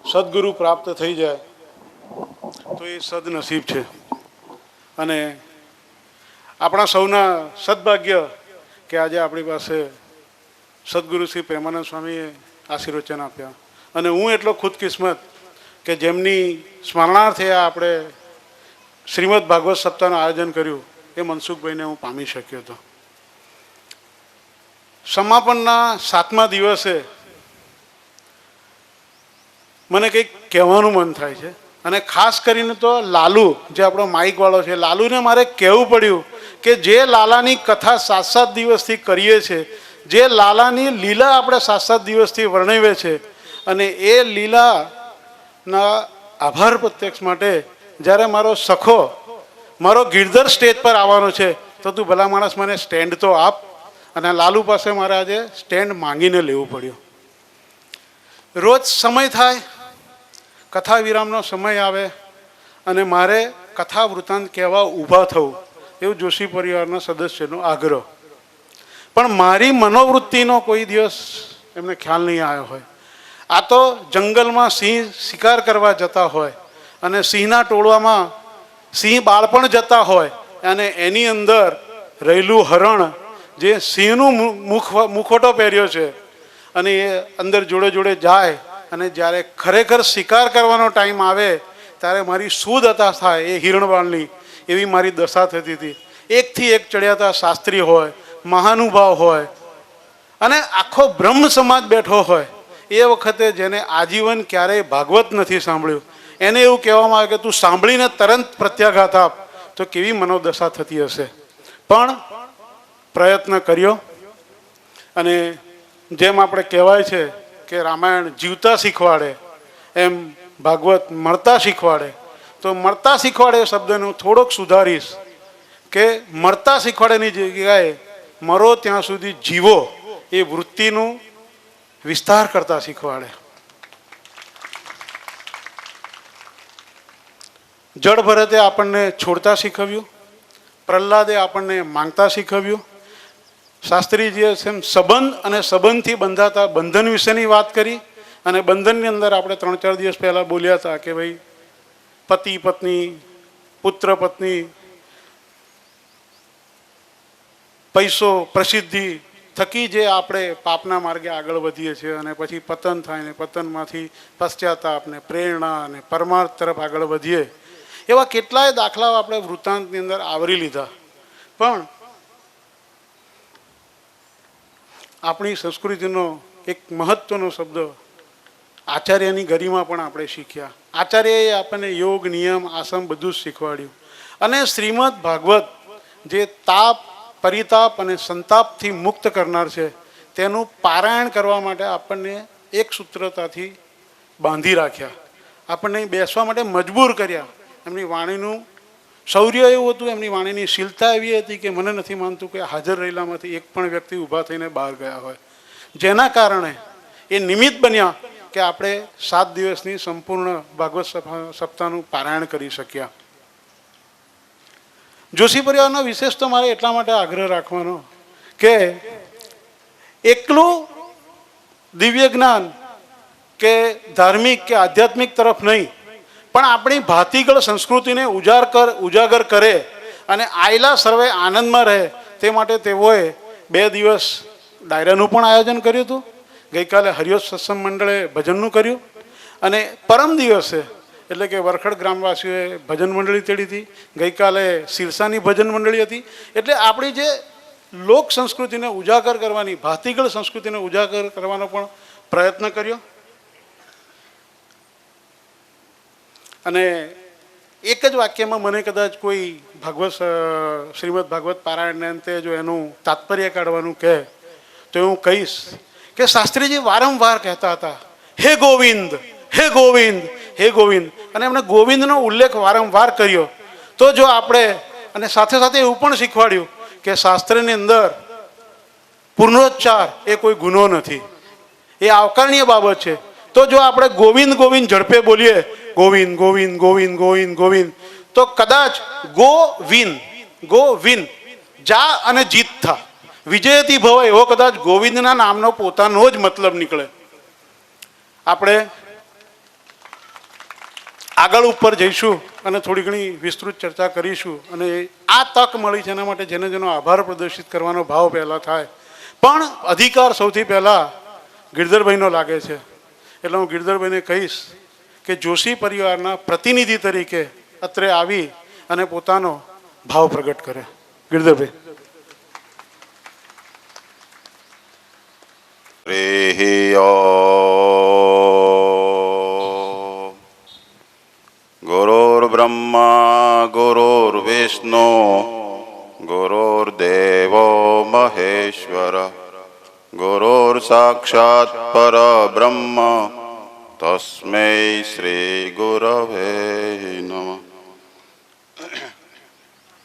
સદગુરુ પ્રાપ્ત થઈ જાય તો એ સદનસીબ છે. અને આપણા સૌના સદભાગ્ય કે આજે આપણી પાસે સદગુરુ શ્રી પ્રેમાનંદ સ્વામીએ આશીર્વચન આપ્યા. અને હું એટલો ખુદકિસ્મત કે જેમની સ્મરણાર્થે આપણે શ્રીમદ ભાગવત સપ્તાહનું આયોજન કર્યું, એ મનસુખભાઈને હું પામી શક્યો હતો. સમાપનના 7મા દિવસે મને કંઈક કહેવાનું મન થાય છે. અને ખાસ કરીને તો લાલુ, જે આપણો માઇકવાળો છે, લાલુને મારે કહેવું પડ્યું કે જે લાલાની કથા 7-7 દિવસથી કરીએ છીએ, જે લાલાની લીલા આપણે 7-7 દિવસથી વર્ણવે છે, અને એ લીલાના આભાર પ્રત્યક્ષ માટે જ્યારે મારો સખો, મારો ગિરધર સ્ટેજ પર આવવાનો છે, તો તું ભલા માણસ મને સ્ટેન્ડ તો આપ. અને લાલુ પાસે મારે આજે સ્ટેન્ડ માંગીને લેવું પડ્યું. રોજ સમય થાય, કથા વિરામનો સમય આવે અને મારે કથા વૃત્તાંત કહેવા ઊભા થવું એવું જોશી પરિવારના સદસ્યનો આગ્રહ. પણ મારી મનોવૃત્તિનો કોઈ દિવસ એમને ખ્યાલ નહીં આવ્યો હોય. આ તો જંગલમાં સિંહ શિકાર કરવા જતા હોય અને સિંહના ટોળામાં સિંહ બાળપણ જતા હોય અને એની અંદર રહેલું હરણ જે સિંહનું મુખોટો પહેર્યો છે અને એ અંદર જોડે જોડે જાય અને જ્યારે ખરેખર શિકાર કરવાનો ટાઈમ આવે ત્યારે મારી શું દશા થાય એ હિરણવાળની એવી મારી દશા થતી હતી. એકથી એક ચડિયાતા શાસ્ત્રી હોય, મહાનુભાવ હોય અને આખો બ્રહ્મ સમાજ બેઠો હોય. એ વખતે જેને આજીવન ક્યારેય ભાગવત નથી સાંભળ્યું એને એવું કહેવામાં આવે કે તું સાંભળીને તરત પ્રત્યાઘાત આપ, તો કેવી મનોદશા થતી હશે. પણ પ્રયત્ન કર્યો અને જેમ આપણે કહેવાય છે કે રામાયણ જીવતા શીખવાડે એમ ભાગવત મળતા શીખવાડે. તો મળતા શીખવાડે એ શબ્દને હું થોડોક સુધારીશ કે મળતા શીખવાડેની જગ્યાએ મરો ત્યાં સુધી જીવો એ વૃત્તિનું વિસ્તાર કરતા શીખવાડે. જળ ભરતે આપણને છોડતા શીખવ્યું, પ્રહલાદે આપણને માંગતા શીખવ્યું. શાસ્ત્રીજીએ જેમ સંબંધ અને સંબંધથી બંધાતા બંધન વિશેની વાત કરી અને બંધનની અંદર આપણે 3-4 દિવસ પહેલાં બોલ્યા હતા કે ભાઈ પતિ પત્ની, પુત્ર પત્ની, પૈસો, પ્રસિદ્ધિ થકી જે આપણે પાપના માર્ગે આગળ વધીએ છીએ અને પછી પતન થાય ને પતનમાંથી પશ્ચાતાપ ને પ્રેરણા અને પરમાર્થ તરફ આગળ વધીએ એવા કેટલાય દાખલાઓ આપણે વૃત્તાંતની અંદર આવરી લીધા. પણ આપણી સંસ્કૃતિનો એક મહત્વનો શબ્દ આચાર્યની ગરિમા પણ આપણે શીખ્યા. આચાર્યએ આપણને યોગ, નિયમ, આસન બધું જ શીખવાડ્યું. અને શ્રીમદ ભાગવત જે તાપ, પરિતાપ અને સંતાપથી મુક્ત કરનાર છે તેનું પારાયણ કરવા માટે આપણને એક સૂત્રતાથી બાંધી રાખ્યા, આપણને બેસવા માટે મજબૂર કર્યા. એમની વાણીનું શૌર્ય એવું હતું, એમની વાણીની શીલતા એવી હતી કે મને નથી માનતું કે હાજર રહેલામાંથી એક પણ વ્યક્તિ ઊભા થઈને બહાર ગયા હોય. જેના કારણે એ નિમિત્ત બન્યા કે આપણે 7 દિવસની સંપૂર્ણ ભાગવત સપ્તાહનું પારાયણ કરી શક્યા. જોશી પરિવારનો વિશેષ તો મારે એટલા માટે આગ્રહ રાખવાનો કે એકલું દિવ્ય જ્ઞાન કે ધાર્મિક કે આધ્યાત્મિક તરફ નહીં, પણ આપણી ભાતીગળ સંસ્કૃતિને ઉજાગર કરે અને આયલા સર્વે આનંદમાં રહે તે માટે તેઓએ 2 દિવસ ડાયરાનું પણ આયોજન કર્યું હતું. ગઈકાલે હરિયોત સત્સંગ મંડળે ભજનનું કર્યું અને પરમ દિવસે એટલે કે વરખડ ગ્રામવાસીઓએ ભજન મંડળી તેડી હતી. ગઈકાલે સિરસાની ભજન મંડળી હતી. એટલે આપણી જે લોક સંસ્કૃતિને ઉજાગર કરવાની, ભાતીગળ સંસ્કૃતિને ઉજાગર કરવાનો પણ પ્રયત્ન કર્યો. અને એક જ વાક્યમાં મને કદાચ કોઈ શ્રીમદ ભાગવત પારાયણને અંતે જો એનું તાત્પર્ય કાઢવાનું કહે તો હું કહીશ કે શાસ્ત્રીજી વારંવાર કહેતા હતા, હે ગોવિંદ, હે ગોવિંદ, હે ગોવિંદ. અને એમણે ગોવિંદનો ઉલ્લેખ વારંવાર કર્યો. તો જો આપણે અને સાથે સાથે એવું પણ શીખવાડ્યું કે શાસ્ત્રની અંદર પુનરોચ્ચાર એ કોઈ ગુનો નથી, એ આવકારણીય બાબત છે. તો જો આપણે ગોવિંદ ગોવિંદ ઝડપે બોલીએ, ગોવિંદ ગોવિંદ ગોવિંદ ગોવિંદ ગોવિંદ, તો કદાચ ગોવિંદ જા અને જીત થા, વિજયથી ભવ એવો કદાચ ગોવિંદના નામનો પોતાનો જ મતલબ નીકળે. આપણે આગળ ઉપર જઈશું અને થોડી ઘણી વિસ્તૃત ચર્ચા કરીશું. અને આ તક મળી છે એના માટે જેનો આભાર પ્રદર્શિત કરવાનો ભાવ પહેલાં થાય. પણ અધિકાર સૌથી પહેલાં ગિરધરભાઈનો લાગે છે. એટલે હું ગિરધરભાઈને કહીશ કે જોશી પરિવારના પ્રતિનિધિ તરીકે અત્રે આવી અને પોતાનો ભાવ પ્રગટ કરે. ગિરધરભાઈ. ગુરુર્બ્રહ્મા ગુરુર્વિષ્ણુ ગુરુર્દેવો મહેશ્વર ગુરુર સાક્ષાત પરબ્રહ્મ તસ્મૈ શ્રી ગુરવે નમઃ.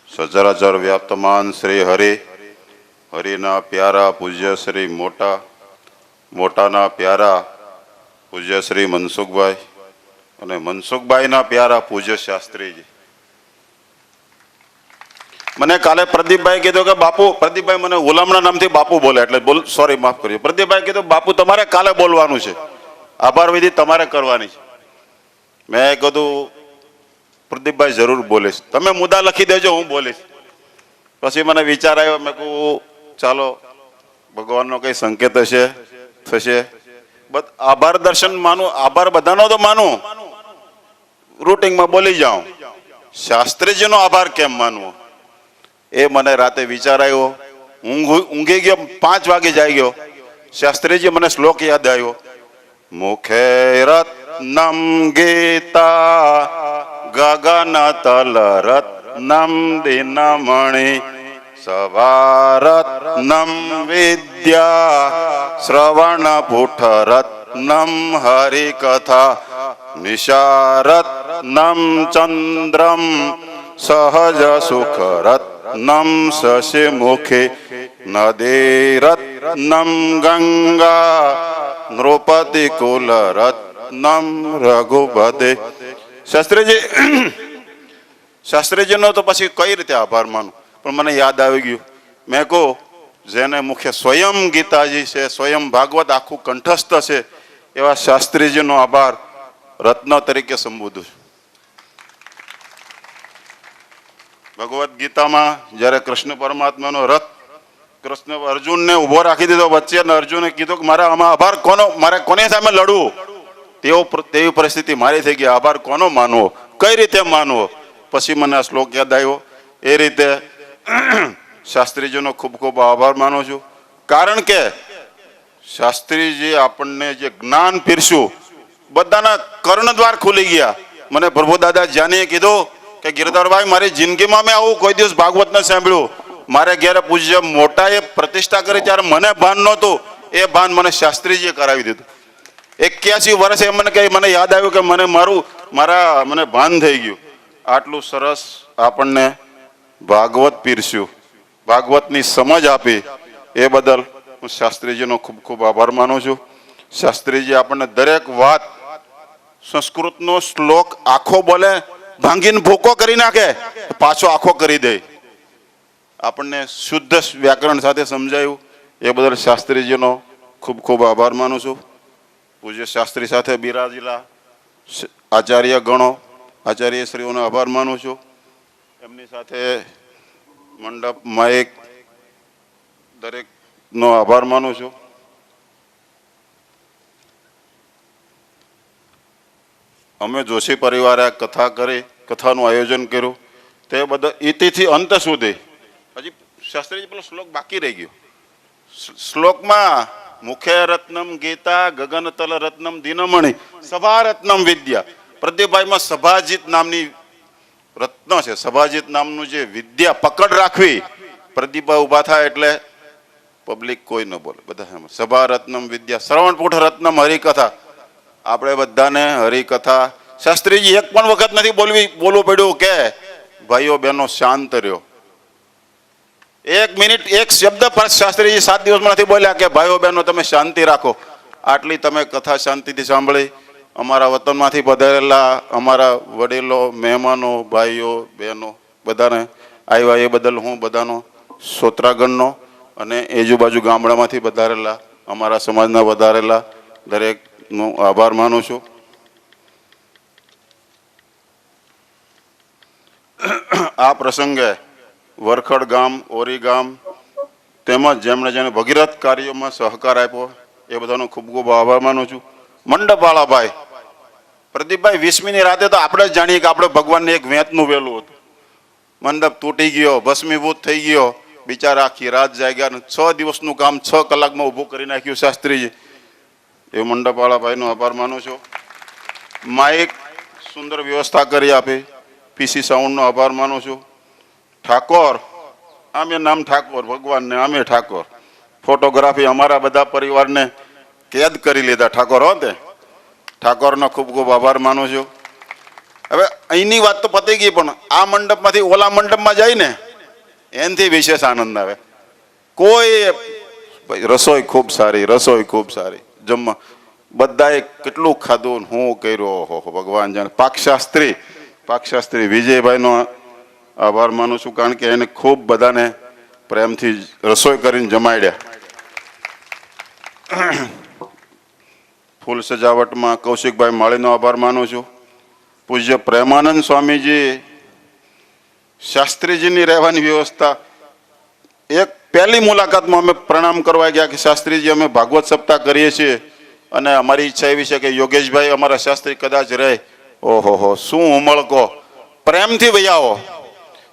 સચરાચર વ્યાપ્તમાન શ્રી હરિના પ્યારા પૂજ્ય શ્રી મોટાના પ્યારા પૂજ્ય શ્રી મનસુખભાઈ અને મનસુખભાઈના પ્યારા પૂજ્ય શાસ્ત્રીજી, મને કાલે પ્રદીપભાઈ કીધું કે બાપુ, પ્રદીપભાઈ મને ગુલામના નામથી બાપુ બોલે એટલે સોરી માફ કરજો. પ્રદીપભાઈ કીધું બાપુ તમારે કાલે બોલવાનું છે, આભાર વિધિ તમારે કરવાની છે. મેં કીધું પ્રદીપભાઈ જરૂર બોલીશ, તમે મુદ્દા લખી દેજો, હું બોલીશ. પછી મને વિચાર આવ્યો, મેં કહું ચાલો ભગવાનનો કઈ સંકેત હશે, થશે. આભાર દર્શન માનું, આભાર બધાનો તો માનું, રૂટિંગમાં બોલી જાઉં, શાસ્ત્રીજીનો આભાર કેમ માનવો એ મને રાતે વિચાર આવ્યો. ઊંઘી ગયો, 5 વાગે જાઈ ગયો. શાસ્ત્રીજી મને શ્લોક યાદ આવ્યો. મુખે રત્નમ ગીતા ગગન તલ રત્નમ દિનમણિ સવારત્નમ વિદ્યા શ્રવણ પુઠ રત્નમ હરિકથા નિશારત્નમ ચંદ્રમ સહજ સુખ રત્નમ શશી મુખે નદી રત્નમ ગંગા નૃપતિ કુલ રત્નમ રઘુપતે. શાસ્ત્રીજીનો તો પછી કઈ રીતે આભાર માનું, પણ મને યાદ આવી ગયું. મેં કહું જેને મુખ્ય સ્વયં ગીતાજી છે, સ્વયં ભાગવત આખું કંઠસ્થ છે, એવા શાસ્ત્રીજીનો આભાર રત્ન તરીકે સંબોધું છું. ભગવદ્ ગીતામાં જ્યારે કૃષ્ણ પરમાત્માનો રથ, કૃષ્ણ અર્જુનને ઉભો રાખી દીધો વચ્ચે, અને અર્જુને કીધું કે મારા આમાં આભાર કોનો, મારે કોની સામે લડવું, તેવી પરિસ્થિતિ મારી થઈ ગઈ. આભાર કોનો માનવો, કઈ રીતે માનવો? પછી મને આ શ્લોક યાદ આવ્યો. એ રીતે શાસ્ત્રીજીનો ખૂબ ખૂબ આભાર માનું છું. કારણ કે શાસ્ત્રીજી આપણને જે જ્ઞાન પીરસ્યું, બધાના કર્ણદ્વાર ખુલી ગયા. મને પ્રભુદાદા જાનીએ કીધું કે ગિરધરભાઈ, મારી જિંદગીમાં મેં આવું કોઈ દિવસ ભાગવત ન સાંભળ્યું. મારે ઘેરે પૂજ્ય મોટાએ પ્રતિષ્ઠા કરી ત્યારે મને ભાન નહોતું, એ ભાન મને શાસ્ત્રીજીએ કરાવી દીધું. 81 વર્ષે મને યાદ આવ્યું કે મને ભાન થઈ ગયું. આટલું સરસ આપણને ભાગવત પીરસ્યું, ભાગવતની સમજ આપી, એ બદલ હું શાસ્ત્રીજીનો ખૂબ ખૂબ આભાર માનું છું. શાસ્ત્રીજી આપણને દરેક વાત, સંસ્કૃતનો શ્લોક આખો બોલે, ભાંગીને ભૂકો કરી નાખે, પાછો આખો કરી દે. આપણને શુદ્ધ વ્યાકરણ સાથે સમજાયું, એ બદલ શાસ્ત્રીજીનો ખૂબ ખૂબ આભાર માનું છું. પૂજ્ય શાસ્ત્રી સાથે બિરાજેલા આચાર્ય ગણો, આચાર્યશ્રીઓનો આભાર માનું છું. એમની સાથે મંડપ, માઇક દરેકનો આભાર માનું છું. અમે જોશી પરિવારે કથા કરી, કથાનું આયોજન કર્યું, તે બધા ઇતિથી અંત સુધી. હજી શાસ્ત્રીજી પેલો શ્લોક બાકી રહી ગયો. શ્લોકમાં મુખે રત્નમ ગીતા ગગન તલ રત્નમ દિનમણિ સભા રત્નમ વિદ્યા. પ્રદીપભાઈમાં સભાજીત નામની રત્ન છે. સભાજીત નામનું જે વિદ્યા પકડ રાખવી, પ્રદીપભાઈ ઉભા થાય એટલે પબ્લિક કોઈ ન બોલે, બધા સભા રત્નમ વિદ્યા શ્રવણ પુઠ રત્નમ હરિકથા. આપણે બધાને હરિકથા, શાસ્ત્રીજી એક પણ વખત નથી બોલવું પડ્યું કે ભાઈઓ બહેનો શાંત રહ્યો. 1 મિનિટ 1 શબ્દ પર શાસ્ત્રીજી 7 દિવસમાં નથી બોલ્યા કે ભાઈઓ બહેનો તમે શાંતિ રાખો. આટલી તમે કથા શાંતિથી સાંભળી. અમારા વતનમાંથી પધારેલા અમારા વડીલો, મહેમાનો, ભાઈઓ બહેનો બધાને આવ્યા, એ બદલ હું બધાનો, શ્રોત્રાગણનો અને આજુબાજુ ગામડામાંથી પધારેલા અમારા સમાજના વધારેલા દરેકનો આભાર માનું છું. આ પ્રસંગે વરખડ ગામ, ઓરી ગામ તેમજ જેમણે ભગીરથ કાર્યોમાં સહકાર આપ્યો, એ બધાનો ખૂબ ખૂબ આભાર માનું છું. મંડપવાળા ભાઈ પ્રદીપભાઈ, 20મીની રાતે તો આપણે જ જાણીએ કે આપણે ભગવાનને એક વેંતનું વેલું હતું. મંડપ તૂટી ગયો, ભસ્મીભૂત થઈ ગયો, બિચારા આખી રાત જાગ્યા, 6 દિવસનું કામ 6 કલાકમાં ઊભું કરી નાખ્યું શાસ્ત્રીજી. એ મંડપવાળા ભાઈનો આભાર માનું છું. માઇક સુંદર વ્યવસ્થા કરી આપી, પીસી સાઉન્ડનો આભાર માનું છું. ઠાકોર, આમે નામ ઠાકોર, ભગવાનને આમે ઠાકોર. ફોટોગ્રાફી અમારા બધા પરિવારને કેદ કરી લીધા ઠાકોર હોતે. ઠાકોરનો ખૂબ ખૂબ આભાર માનું છું. હવે અહીંની વાત તો પતી ગઈ, પણ આ મંડપમાંથી ઓલા મંડપમાં જાય ને એનાથી વિશેષ આનંદ આવે. કોઈ રસોઈ ખૂબ સારી, રસોઈ ખૂબ સારી, જમવા બધાએ કેટલું ખાધું, હું કર્યો, ઓહો ભગવાન જાણે. પાકશાસ્ત્રી વિજયભાઈનો આભાર માનું છું, કારણ કે એને ખૂબ બધાને પ્રેમથી રસોઈ કરીને જમાડ્યા. ફૂલ સજાવટમાં કૌશિકભાઈ માળીનો આભાર માનું છું. પૂજ્ય પ્રેમાનંદ સ્વામીજી શાસ્ત્રીજીની રહેવાની વ્યવસ્થા, એક પહેલી મુલાકાતમાં અમે પ્રણામ કરવા ગયા કે શાસ્ત્રીજી અમે ભાગવત સપ્તાહ કરીએ છીએ અને અમારી ઈચ્છા એવી છે કે યોગેશભાઈ અમારા શાસ્ત્રી કદાચ રહે. ઓહો શું ઉમળકો, પ્રેમથી વૈયાવો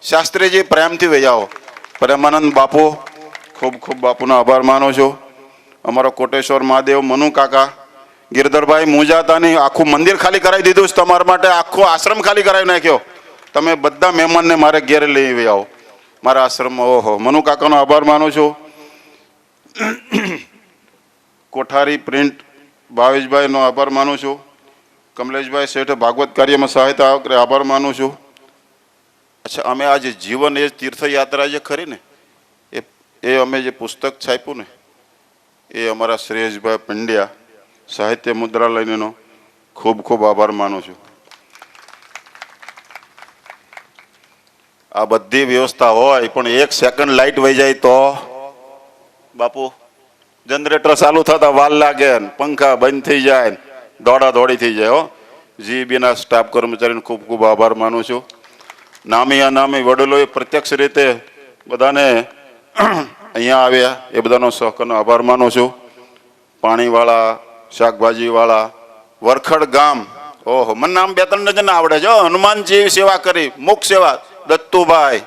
શાસ્ત્રીજી, પ્રેમથી વૈયાવો. પ્રેમાનંદ બાપુ, ખૂબ ખૂબ બાપુનો આભાર માનું છું. અમારો કોટેશ્વર મહાદેવ મનુ કાકા, ગિરધરભાઈ મુંજાતાની આખું મંદિર ખાલી કરાવી દીધું છે તમારા માટે, આખો આશ્રમ ખાલી કરાવી નાખ્યો. તમે બધા મહેમાનને મારે ઘેર લઈ આવો મારા આશ્રમમાં. ઓહો, મનુ કાકાનો આભાર માનું છું. કોઠારી પ્રિન્ટ ભાવેશભાઈનો આભાર માનું છું. કમલેશભાઈ શેઠ ભાગવત કાર્યમાં સહાયતા આભાર માનું છું. અચ્છા, અમે આ જે જીવન એ તીર્થયાત્રા જે ખરી ને એ અમે જે પુસ્તક છાપ્યું ને એ અમારા શ્રેયસભાઈ પંડ્યા સાહિત્ય મુદ્રાલયનો ખૂબ ખૂબ આભાર માનું છું. આ બધી વ્યવસ્થા હોય પણ 1 સેકન્ડ લાઇટ વહી જાય તો બાપુ જનરેટર ચાલુ થતા વાર લાગે, પંખા બંધ થઈ જાય, દોડા દોડી થઈ જાય. હો, જીબીના સ્ટાફ કર્મચારીને ખૂબ ખૂબ આભાર માનું છું. નામી અનામી વડીલોએ પ્રત્યક્ષ રીતે બધાને અહીંયા આવ્યા એ બધાનો સહકારનો આભાર માનું છું. પાણીવાળા, શાકભાજીવાળા, વરખડ ગામ, ઓહો મને નામ 2-3 ડઝન આવડે છે. હનુમાનજી સેવા કરી, મુખ સેવા, દત્તુભાઈ,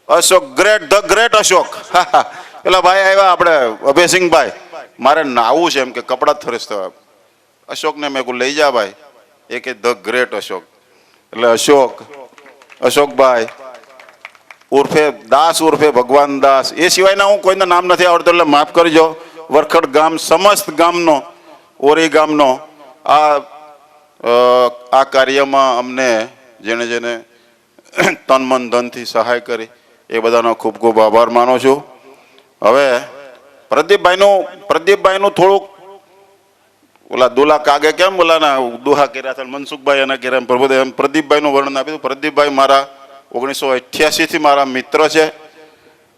અશોક, ધ ગ્રેટ અશોક. પેલા ભાઈ આવ્યા આપણે અભયસિંહભાઈ, મારે નાવું છે એમ કે કપડાં થરેસ થવા. અશોકને મેં લઈ જા ભાઈ, એ કે ધ ગ્રેટ અશોક. એટલે અશોકભાઈ ઉર્ફે દાસ ઉર્ફે ભગવાન દાસ, એ સિવાયના હું કોઈના નામ નથી આવડતું એટલે માફ કરજો. વરખડ ગામ, સમસ્ત ગામનો, ઓરી ગામનો આ કાર્યમાં અમને જેને જેને તન મન ધનથી સહાય કરી એ બધાનો ખૂબ ખૂબ આભાર માનું છું. હવે પ્રદીપભાઈનું થોડુંક ઓલા દુલા કાગે કેમ ઓલાના દુહા કર્યા હતા મનસુખભાઈ એના કર્યા પ્રભુદેવ, એમ પ્રદીપભાઈનું વર્ણન આપ્યું. પ્રદીપભાઈ મારા 1988 થી મારા મિત્ર છે.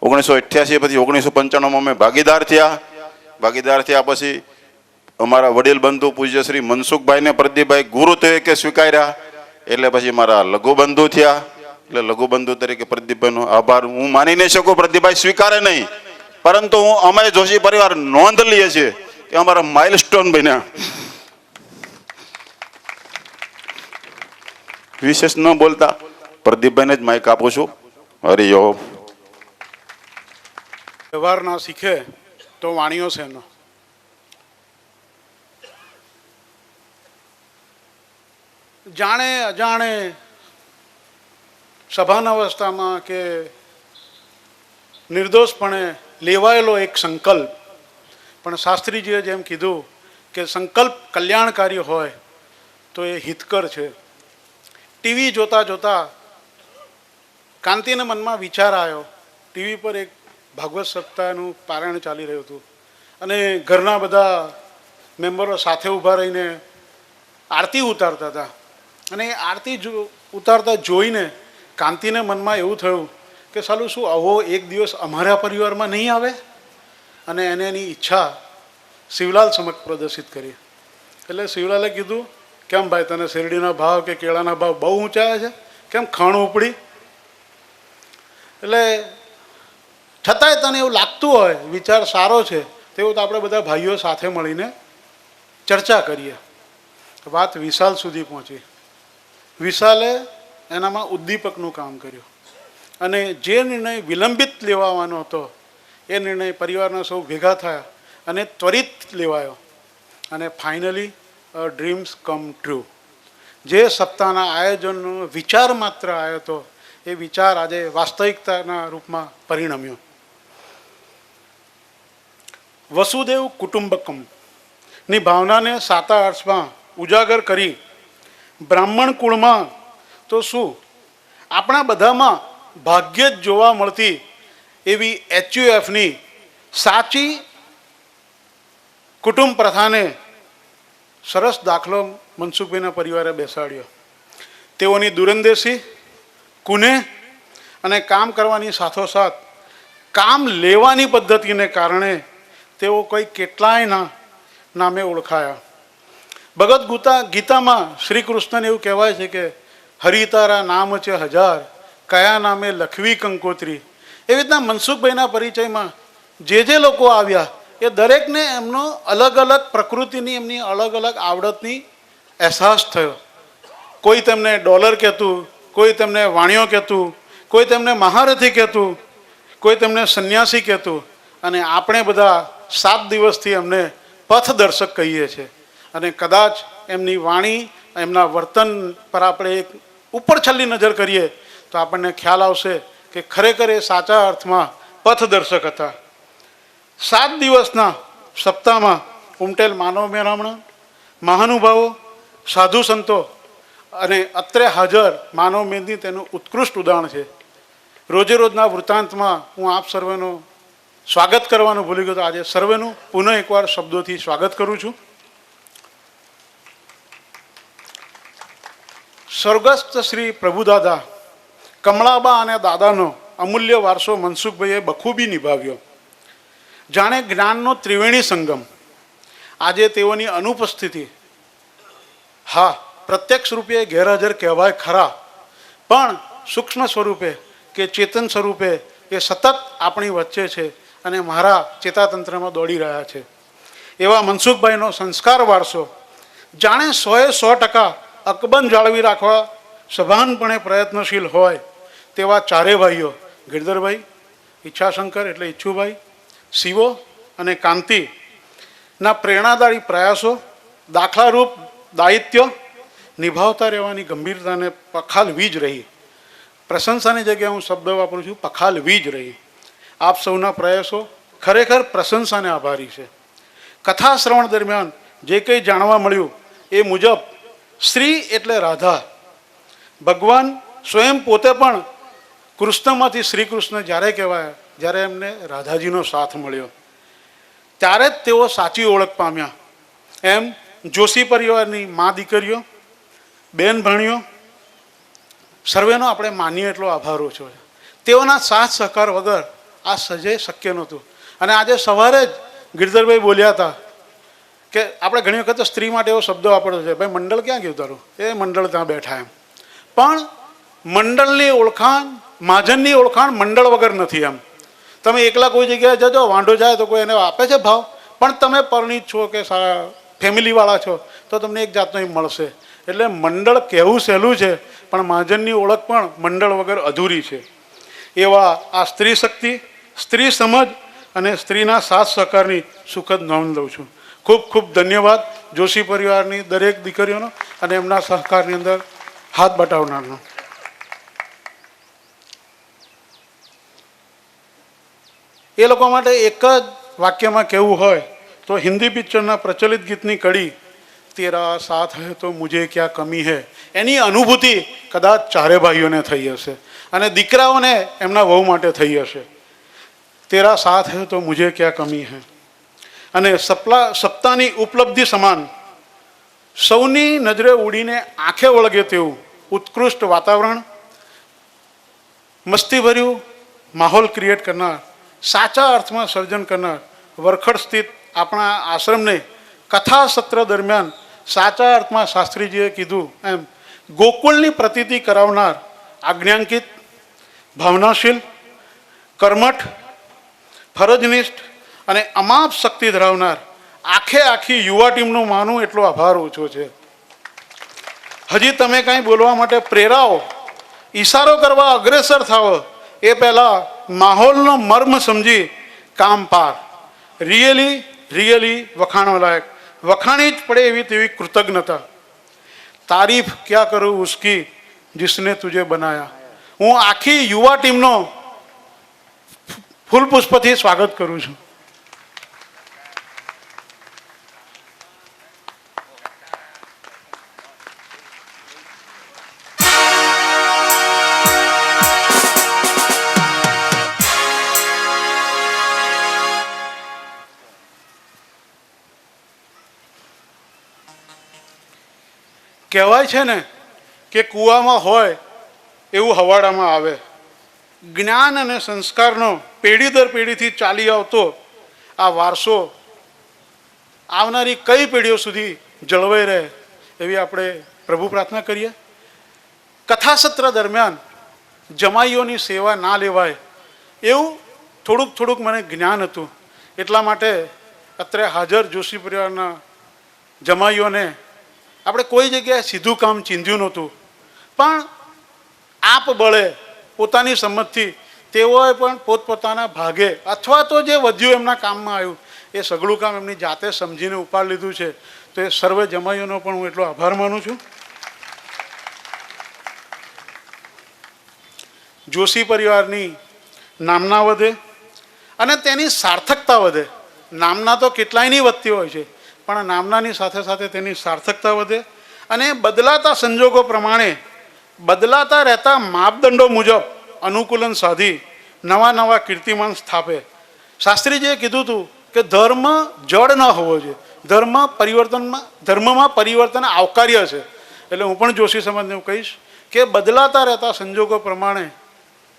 1988 પછી 1995 અમે ભાગીદાર થયા. પછી અમારા વડીલ બંધુ પૂજ્ય શ્રી મનસુખભાઈને પ્રદીપભાઈ ગુરુ તરીકે સ્વીકાર્યા, એટલે પછી મારા લઘુબંધુ થયા. એટલે લઘુબંધુ તરીકે પ્રદીપભાઈનો આભાર હું માની નહીં શકું, પ્રદીપભાઈ સ્વીકારે નહીં, પરંતુ અમે જોશી પરિવાર નોંધ લઈએ છીએ કે અમારા માઇલસ્ટોન બન્યા. વિશેષ ન બોલતા પ્રદીપભાઈને જ માઇક આપું છું. હરિઓમ. વ્યવહાર ના શીખે તો વાણીઓ છે એનો. જાણે અજાણે સભાના અવસ્થામાં કે નિર્દોષપણે લેવાયેલો એક સંકલ્પ, પણ શાસ્ત્રીજીએ જેમ કીધું કે સંકલ્પ કલ્યાણકારી હોય તો એ હિતકર છે. ટીવી જોતા જોતા કાંતિના મનમાં વિચાર આવ્યો. ટીવી પર એક ભાગવત સપ્તાહનું પારાયણ ચાલી રહ્યું હતું અને ઘરના બધા મેમ્બરો સાથે ઊભા રહીને આરતી ઉતારતા હતા. અને એ આરતી ઉતારતા જોઈને કાંતિના મનમાં એવું થયું કે સાલું શું આવો એક દિવસ અમારા પરિવારમાં નહીં આવે? અને એને એની ઈચ્છા શિવલાલ સમક્ષ પ્રદર્શિત કરી. એટલે શિવલાલે કીધું, કેમ ભાઈ તને શેરડીના ભાવ કે કેળાના ભાવ બહુ ઊંચા છે, કેમ ખાણ ઉપડી? એટલે છતાંય તને એવું લાગતું હોય વિચાર સારો છે તેવું તો આપણે બધા ભાઈઓ સાથે મળીને ચર્ચા કરીએ. વાત વિશાલ સુધી પહોંચી. વિશાલે એનામાં ઉદ્દીપકનું કામ કર્યું અને જે નિર્ણય વિલંબિત લેવાનો હતો એ નિર્ણય પરિવારના સૌ ભેગા થયા અને ત્વરિત લેવાયો અને ફાઇનલી ડ્રીમ્સ કમ ટ્રુ. જે સપ્તાહના આયોજનનો વિચાર માત્ર આવ્યો હતો એ વિચાર આજે વાસ્તવિકતાના રૂપમાં પરિણમ્યો. વસુદેવ કુટુંબકમની ભાવનાને સાતા અર્થમાં ઉજાગર કરી બ્રાહ્મણ કુળમાં તો શું આપણા બધામાં ભાગ્ય જ જોવા મળતી એવી HUFની સાચી કુટુંબ પ્રથાને સરસ દાખલો મનસુખભાઈના પરિવારે બેસાડ્યો. તેઓની દૂરંદેશી, કુને અને કામ કરવાની સાથોસાથ કામ લેવાની પદ્ધતિને કારણે તેઓ કંઈ કેટલાયના નામે ઓળખાયા. ભગવદ્ ગીતામાં શ્રી કૃષ્ણને એવું કહેવાય છે કે હરિતારા નામ છે હજાર, કયા નામે લખવી કંકોત્રી. એવી રીતના મનસુખભાઈના પરિચયમાં જે લોકો આવ્યા એ દરેકને એમનો અલગ અલગ પ્રકૃતિની એમની અલગ અલગ આવડતની અહેસાસ થયો. કોઈ તેમને ડોલર કહેતું, કોઈ તેમને વાણિયો કહેતું, કોઈ તેમને મહારથી કહેતું, કોઈ તેમને સંન્યાસી કહેતું, અને આપણે બધા 7 દિવસથી એમને પથદર્શક કહીએ છીએ. અને કદાચ એમની વાણી, એમના વર્તન પર આપણે એક ઉપર છલ્લી નજર કરીએ તો આપણને ખ્યાલ આવશે કે ખરેખર એ સાચા અર્થમાં પથદર્શક હતા. 7 દિવસના સપ્તાહમાં ઉમટેલ માનવ મેળામણા, મહાનુભાવો, સાધુ સંતો અને અત્રે હાજર માનવ મેદની તેનું ઉત્કૃષ્ટ ઉદાહરણ છે. રોજે રોજના વૃત્તાંતમાં હું આપ સર્વેનું સ્વાગત કરવાનું ભૂલી ગયો. આજે સર્વેનું પુનઃ એકવાર શબ્દોથી સ્વાગત કરું છું. સ્વર્ગસ્થ શ્રી પ્રભુદાદા, કમળાબા અને દાદાનો અમૂલ્ય વારસો મનસુખભાઈએ બખૂબી નિભાવ્યો. જાણે જ્ઞાનનો ત્રિવેણી સંગમ. આજે તેઓની અનુપસ્થિતિ, હા, પ્રત્યક્ષ રૂપે ગેરહાજર કહેવાય ખરા, પણ સૂક્ષ્મ સ્વરૂપે કે ચેતન સ્વરૂપે એ સતત આપણી વચ્ચે છે અને મારા ચેતાતંત્રમાં દોડી રહ્યા છે. એવા મનસુખભાઈનો સંસ્કાર વારસો જાણે 100% અકબંધ જાળવી રાખવા સભાનપણે પ્રયત્નશીલ હોય તેવા ચારે ભાઈઓ ગિરધરભાઈ, ઈચ્છાશંકર એટલે ઈચ્છુભાઈ, શિવો અને કાંતિના પ્રેરણાદાયી પ્રયાસો દાખલારૂપ દાયિત્વ નિભાવતા રહેવાની ગંભીરતાને પખાલવી જ રહી. પ્રશંસાની જગ્યાએ હું શબ્દ વાપરું છું, પખાલવી જ રહી. આપ સૌના પ્રયાસો ખરેખર પ્રશંસાને આભારી છે. કથા શ્રવણ દરમિયાન જે કંઈ જાણવા મળ્યું એ મુજબ શ્રી એટલે રાધા. ભગવાન સ્વયં પોતે પણ કૃષ્ણમાંથી શ્રી કૃષ્ણ જ્યારે કહેવાય, જ્યારે એમને રાધાજીનો સાથ મળ્યો ત્યારે જ તેઓ સાચી ઓળખ પામ્યા. એમ જોશી પરિવારની મા દીકરીઓ, બેન ભાણીઓ સર્વેનો આપણે માનીએ એટલો આભાર ઓછો છે. તેઓના સાથ સહકાર વગર આ સજે શક્ય નહોતું. અને આજે સવારે જ ગિરધરભાઈ બોલ્યા હતા કે આપણે ઘણી વખત સ્ત્રી માટે એવો શબ્દ વાપરતો છે, ભાઈ મંડળ ક્યાં ગયું તારું, એ મંડળ ત્યાં બેઠા એમ. પણ મંડળની ઓળખાણ, મહાજનની ઓળખાણ મંડળ વગર નથી. એમ તમે એકલા કોઈ જગ્યાએ જજો, વાંઢો જાય તો કોઈ એને આપે છે ભાવ, પણ તમે પરિણીત છો કે ફેમિલીવાળા છો તો તમને એક જાતનો મળશે. એટલે મંડળ કહેવું સહેલું છે, પણ મહાજનની ઓળખ પણ મંડળ વગર અધૂરી છે. એવા આ સ્ત્રી શક્તિ, સ્ત્રી સમજ અને સ્ત્રીના સાથ સહકારની સુખદ નોંધ લઉં છું. ખૂબ ખૂબ ધન્યવાદ જોશી પરિવારની દરેક દીકરીઓનો અને એમના સહકારની અંદર હાથ બટાવનારનો. એ લોકો માટે એક જ વાક્યમાં કહેવું હોય તો હિન્દી પિક્ચરના પ્રચલિત ગીતની કડી તેરા સાથ હૈ તો મુझे ક્યા કમી હૈ, એની અનુભૂતિ કદાચ ચારે ભાઈઓને થઈ હશે અને દીકરાઓને એમના વહુ માટે થઈ હશે. તેરા સાથ હૈ તો મુझे ક્યા કમી હૈ. અને સપ્તાહની ઉપલબ્ધિ સમાન સૌની નજરે ઉડીને આંખે વળગે તેવું ઉત્કૃષ્ટ વાતાવરણ, મસ્તીભર્યું માહોલ ક્રિએટ કરનાર, સાચા અર્થમાં સર્જન કરનાર વરખડ સ્થિત આપણા આશ્રમને કથા સત્ર દરમિયાન સાચા અર્થમાં શાસ્ત્રીજીએ કીધું એમ ગોકુળની પ્રતીતિ કરાવનાર, આજ્ઞાંકિત, ભાવનાશીલ, કર્મઠ, ફરજનિષ્ઠ અને અમાપ શક્તિ ધરાવનાર આખી યુવા ટીમનું માનું એટલો આભાર ઓછો છે. હજી તમે કાંઈ બોલવા માટે પ્રેરાઓ, ઈશારો કરવા અગ્રેસર થાઓ એ પહેલાં માહોલનો મર્મ સમજી કામ પાર. રિયલી વખાણવા લાયક, વખાણી જ પડે એવી તેવી કૃતજ્ઞતા. તારીફ ક્યાં કરું ઉસકી જિસને તુજે બનાયા. હું આખી યુવા ટીમનો ફૂલ પુષ્પથી સ્વાગત કરું છું. કહેવાય છે ને કે કૂવામાં હોય એવું હવાડામાં આવે. જ્ઞાન અને સંસ્કારનો પેઢી દર પેઢીથી ચાલી આવતો આ વારસો આવનારી કઈ પેઢીઓ સુધી જળવાઈ રહે એવી આપણે પ્રભુ પ્રાર્થના કરીએ. કથાસત્ર દરમિયાન જમાઈઓની સેવા ના લેવાય એવું થોડુંક મને જ્ઞાન હતું. એટલા માટે અત્રે હાજર જોશી પરિવારના જમાઈઓને આપણે કોઈ જગ્યાએ સીધું કામ ચીંધ્યું નહોતું, પણ આપ બળે પોતાની સંમતથી તેઓએ પણ પોતપોતાના ભાગે અથવા તો જે વધ્યું એમના કામમાં આવ્યું એ સઘળું કામ એમની જાતે સમજીને ઉપાડી લીધું છે. તો એ સર્વે જમાઈઓનો પણ હું એટલો આભાર માનું છું. જોશી પરિવારની નામના વધે અને તેની સાર્થકતા વધે. નામના તો કેટલાયની વધતી હોય છે, પણ નામનાની સાથે સાથે તેની સાર્થકતા વધે અને બદલાતા સંજોગો પ્રમાણે બદલાતા રહેતા માપદંડો મુજબ અનુકૂલન સાધી નવા નવા કીર્તિમાન સ્થાપે. શાસ્ત્રીજીએ કીધું હતું કે ધર્મ જડ ન હોવો જોઈએ, ધર્મમાં પરિવર્તન આવકાર્ય છે. એટલે હું પણ જોશી સમાજને એવું કહીશ કે બદલાતા રહેતા સંજોગો પ્રમાણે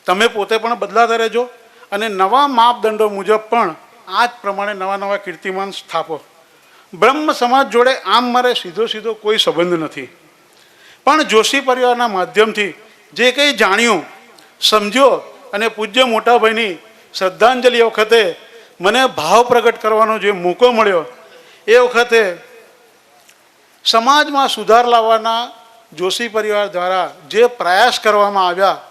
તમે પોતે પણ બદલાતા રહેજો અને નવા માપદંડો મુજબ પણ આ જ પ્રમાણે નવા નવા કીર્તિમાન સ્થાપો. બ્રહ્મ સમાજ જોડે આમ મારે સીધો કોઈ સંબંધ નથી, પણ જોશી પરિવારના માધ્યમથી જે કંઈ જાણ્યું સમજ્યો અને પૂજ્ય મોટાભાઈની શ્રદ્ધાંજલિ વખતે મને ભાવ પ્રગટ કરવાનો જે મોકો મળ્યો એ વખતે સમાજમાં સુધાર લાવવાના જોશી પરિવાર દ્વારા જે પ્રયાસ કરવામાં આવ્યા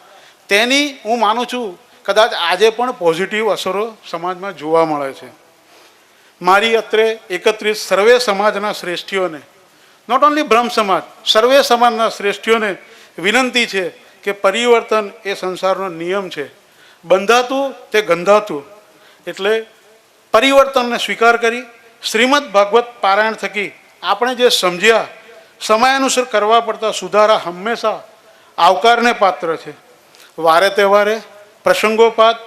તેની હું માનું છું કદાચ આજે પણ પોઝિટિવ અસરો સમાજમાં જોવા મળે છે. મારી અત્રે એકત્રિત સર્વે સમાજના શ્રેષ્ઠીઓને, નોટ ઓન્લી બ્રહ્મ સમાજ, સર્વે સમાજના શ્રેષ્ઠીઓને વિનંતી છે કે પરિવર્તન એ સંસારનો નિયમ છે. બંધાતું તે ગંધાતું, એટલે પરિવર્તનને સ્વીકાર કરી શ્રીમદ ભાગવત પારાયણ થકી આપણે જે સમજ્યા સમયાનુસાર કરવા પડતા સુધારા હંમેશા આવકારને પાત્ર છે. વારે તહેવારે પ્રસંગોપાત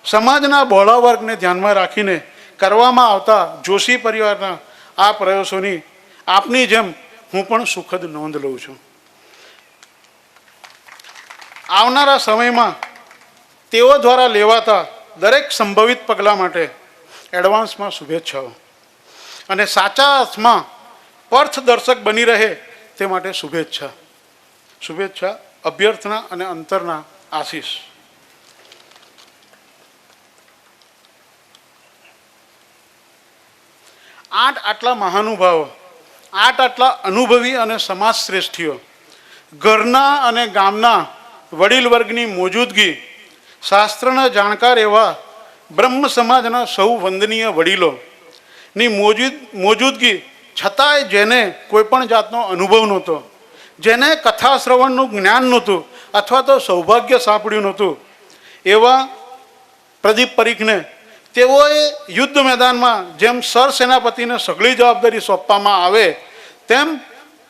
સમાજના બહોળા વર્ગને ધ્યાનમાં રાખીને કરવામાં આવતા જોશી પરિવારના આ પ્રયાસોની આપની જેમ હું પણ સુખદ નોંધ લઉં છું. આવનારા સમયમાં તેઓ દ્વારા લેવાતા દરેક સંભવિત પગલાં માટે એડવાન્સમાં શુભેચ્છાઓ અને સાચા અર્થમાં પથદર્શક બની રહે તે માટે શુભેચ્છા, અભ્યર્થના અને અંતરના આશીષ. આટલા મહાનુભાવો, આટલા અનુભવી અને સમાજ શ્રેષ્ઠીઓ, ઘરના અને ગામના વડીલ વર્ગની મોજૂદગી, શાસ્ત્રના જાણકાર એવા બ્રહ્મ સમાજના સૌ વંદનીય વડીલોની મોજૂદગી છતાંય જેને કોઈ પણ જાતનો અનુભવ નહોતો, જેને કથા શ્રવણનું જ્ઞાન નહોતું અથવા તો સૌભાગ્ય સાંપડ્યું નહોતું, એવા પ્રદીપ પરીખને તેઓએ યુદ્ધ મેદાનમાં જેમ સરસેનાપતિને સઘળી જવાબદારી સોંપવામાં આવે તેમ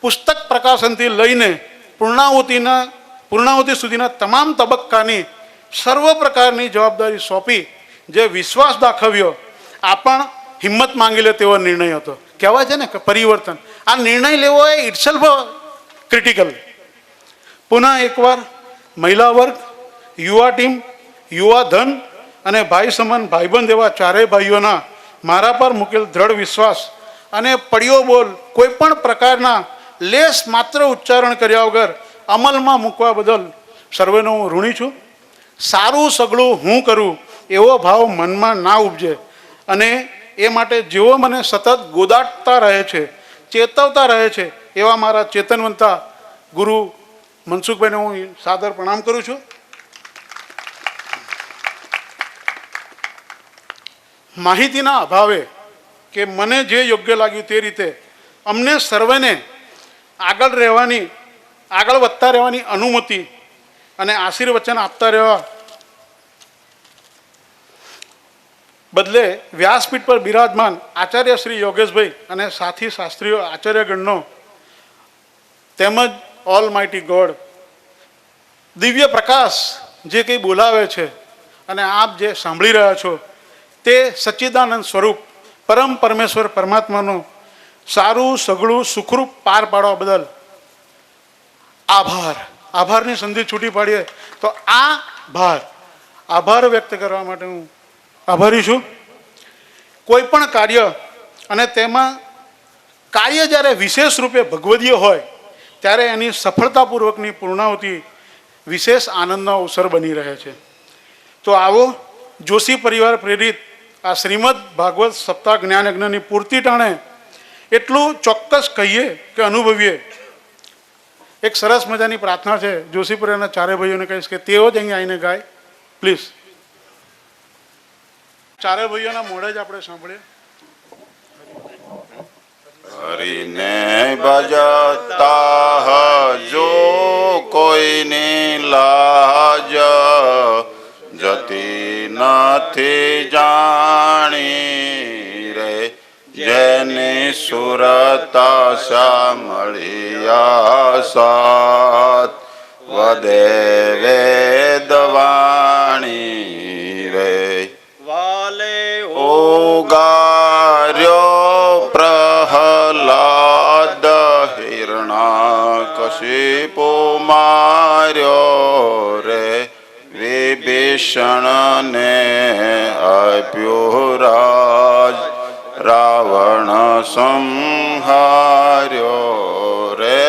પુસ્તક પ્રકાશનથી લઈને પૂર્ણાહુતિ સુધીના તમામ તબક્કાની સર્વ પ્રકારની જવાબદારી સોંપી જે વિશ્વાસ દાખવ્યો, આ પણ હિંમત માંગી લે તેવો નિર્ણય હતો. કહેવાય છે ને કે પરિવર્તન, આ નિર્ણય લેવો એ ઇટસેલ્ફ ક્રિટિકલ. પુનઃ એકવાર મહિલા વર્ગ, યુવા ટીમ, યુવા ધન અને ભાઈ સમાન ભાઈબંધ એવા ચારેય ભાઈઓના મારા પર મૂકેલ દ્રઢ વિશ્વાસ અને પડ્યો બોલ કોઈ પણ પ્રકારના લેશ માત્ર ઉચ્ચારણ કર્યા વગર અમલમાં મૂકવા બદલ સર્વેનો હું ઋણી છું. સારું સગળું હું કરું એવો ભાવ મનમાં ના ઉપજે અને એ માટે જેઓ મને સતત ગોદાટતા રહે છે, ચેતવતા રહે છે, એવા મારા ચેતનવંતા ગુરુ મનસુખભાઈને હું સાદર પ્રણામ કરું છું. માહિતીના અભાવે કે મને જે યોગ્ય લાગ્યું તે રીતે અમને સર્વેને આગળ વધતા રહેવાની અનુમતિ અને આશીર્વચન આપતા રહેવા બદલે વ્યાસપીઠ પર બિરાજમાન આચાર્ય શ્રી યોગેશભાઈ અને સાથી શાસ્ત્રીઓ આચાર્યગણનો તેમજ ઓલ માઇટી ગોડ દિવ્ય પ્રકાશ જે કંઈ બોલાવે છે અને આપ જે સાંભળી રહ્યા છો તે સચ્ચિદાનંદ સ્વરૂપ પરમ પરમેશ્વર પરમાત્માનું સારું સઘળું સુખરૂપ પાર પાડવા બદલ આભાર. આભારની સંધિ છૂટી પાડીએ તો આભાર વ્યક્ત કરવા માટે હું આભારી છું. કોઈ પણ કાર્ય અને તેમાં કાર્ય જ્યારે વિશેષ રૂપે ભગવદીય હોય ત્યારે એની સફળતાપૂર્વકની પૂર્ણાહુતિ વિશેષ આનંદનો અવસર બની રહે છે. તો આવો જોશી પરિવાર પ્રેરિત આ શ્રીમદ ભાગવત સપ્તાહ જ્ઞાન યજ્ઞની પૂર્તિ ટાણે એટલું ચોક્કસ કહીએ કે અનુભવીએ. એક સરસ મજાની પ્રાર્થના છે, જોશી પરિવારના ચારે ભાઈઓને કહીશ કે તેઓ જ અહીંયા આવીને ગાય પ્લીઝ. ચારે ભાઈઓના મોઢે જ આપણે સાંભળીએ. હરિને ભજતા જો કોઈની લાજ જતી નથી જાણી રે, જેની સુરતા સાંભળ્યા સાત વદે વેદવાણી રે. વાલે ઓગાર્યો પ્રહલાદ હિરણાકશિપુ માર્યો રે, વિભીષણને આપ્યો રાજ રાવણ સંહાર્યો રે.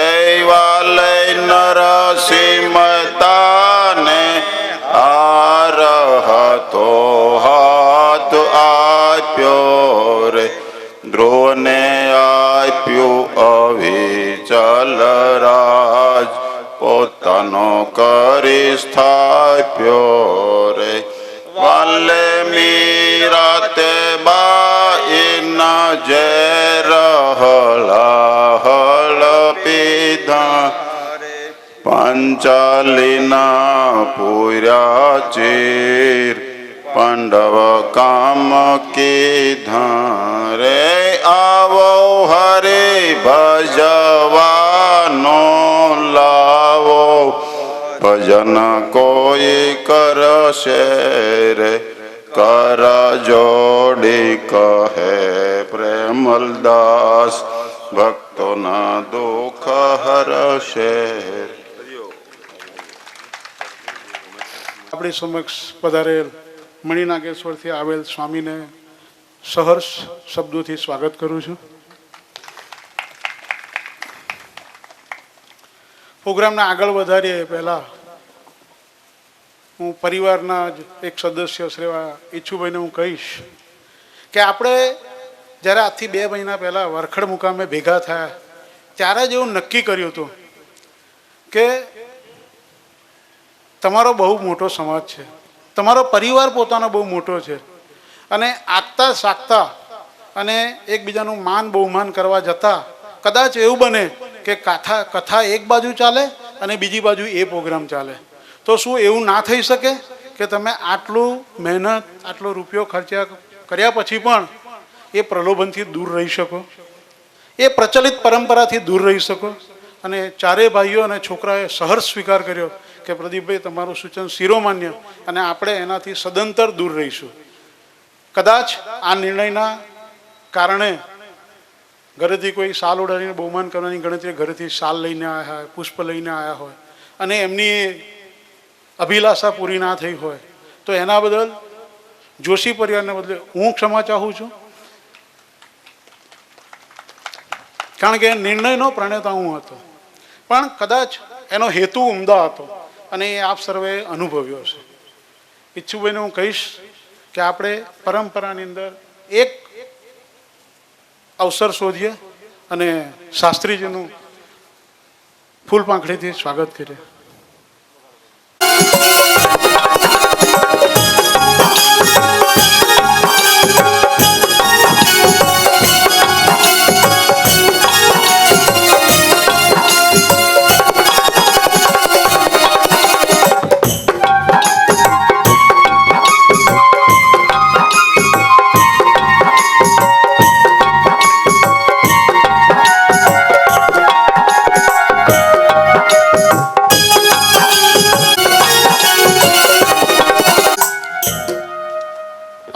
વાલે નરસિંહતાને આરહતો હાથ આપ્યો રે, ધ્રુવને આપ્યું અવિચલ રાજ પોતાનો કરી સ્થાપ્યો રે. વાલે મીરાતે બાઈના ઝેર હળ પીધા, પાંચાલીના પૂર્યા ચીર પાંડવ કામ કીધા રે. આવો હરે ભજવાનો લાવો, ભજન કોઈ કરશે રે, કર જોડી કહે પ્રેમલદાસ, ભક્તોના દુઃખ હરશે. આપણી સમક્ષ પધારેલ મણિનાગેશ્વરથી આવેલ સ્વામીને સહર્ષ શબ્દોથી સ્વાગત કરું છું. પ્રોગ્રામને આગળ વધારીએ પહેલાં હું પરિવારના જ એક સદસ્ય શ્રેવા ઈચ્છુભાઈને હું કહીશ કે આપણે જ્યારે આજથી 2 મહિના પહેલાં વરખડ મુકામે ભેગા થયા ત્યારે જ એવું નક્કી કર્યું હતું કે તમારો બહુ મોટો સમાજ છે, તમારો પરિવાર પોતાનો બહુ મોટો છે, અને આગતા સાગતા અને એકબીજાનું માન બહુમાન કરવા જતાં કદાચ એવું બને કે કથા એક બાજુ ચાલે અને બીજી બાજુ એ પ્રોગ્રામ ચાલે, તો શું એવું ના થઈ શકે કે તમે આટલું મહેનત આટલો રૂપિયો ખર્ચા કર્યા પછી પણ એ પ્રલોભનથી દૂર રહી શકો, એ પ્રચલિત પરંપરાથી દૂર રહી શકો? અને ચારેય ભાઈઓ અને છોકરાએ સહર્ષ સ્વીકાર કર્યો કે પ્રદીપભાઈ તમારું સૂચન શિરોમાન્ય અને આપણે એનાથી સદંતર દૂર રહીશું. કદાચ આ નિર્ણયના કારણે ઘરેથી કોઈ શાલ ઓઢાડીને બહુમાન કરવાની ગણતરી ઘરેથી શાલ લઈને આવ્યા હોય, પુષ્પ લઈને આવ્યા હોય અને એમની અભિલાષા પૂરી ના થઈ હોય તો એના બદલ જોશી પરિવારને બદલે હું ક્ષમા ચાહું છું. કારણ કે નિર્ણયનો પ્રણેતા હું હતો, પણ કદાચ એનો હેતુ ઉમદા હતો અને એ આપ સર્વે અનુભવ્યો છે. ઈચ્છુભાઈને હું કહીશ કે આપણે પરંપરાની અંદર એક અવસર શોધીએ અને શાસ્ત્રીજીનું ફૂલ પાંખડીથી સ્વાગત કરીએ.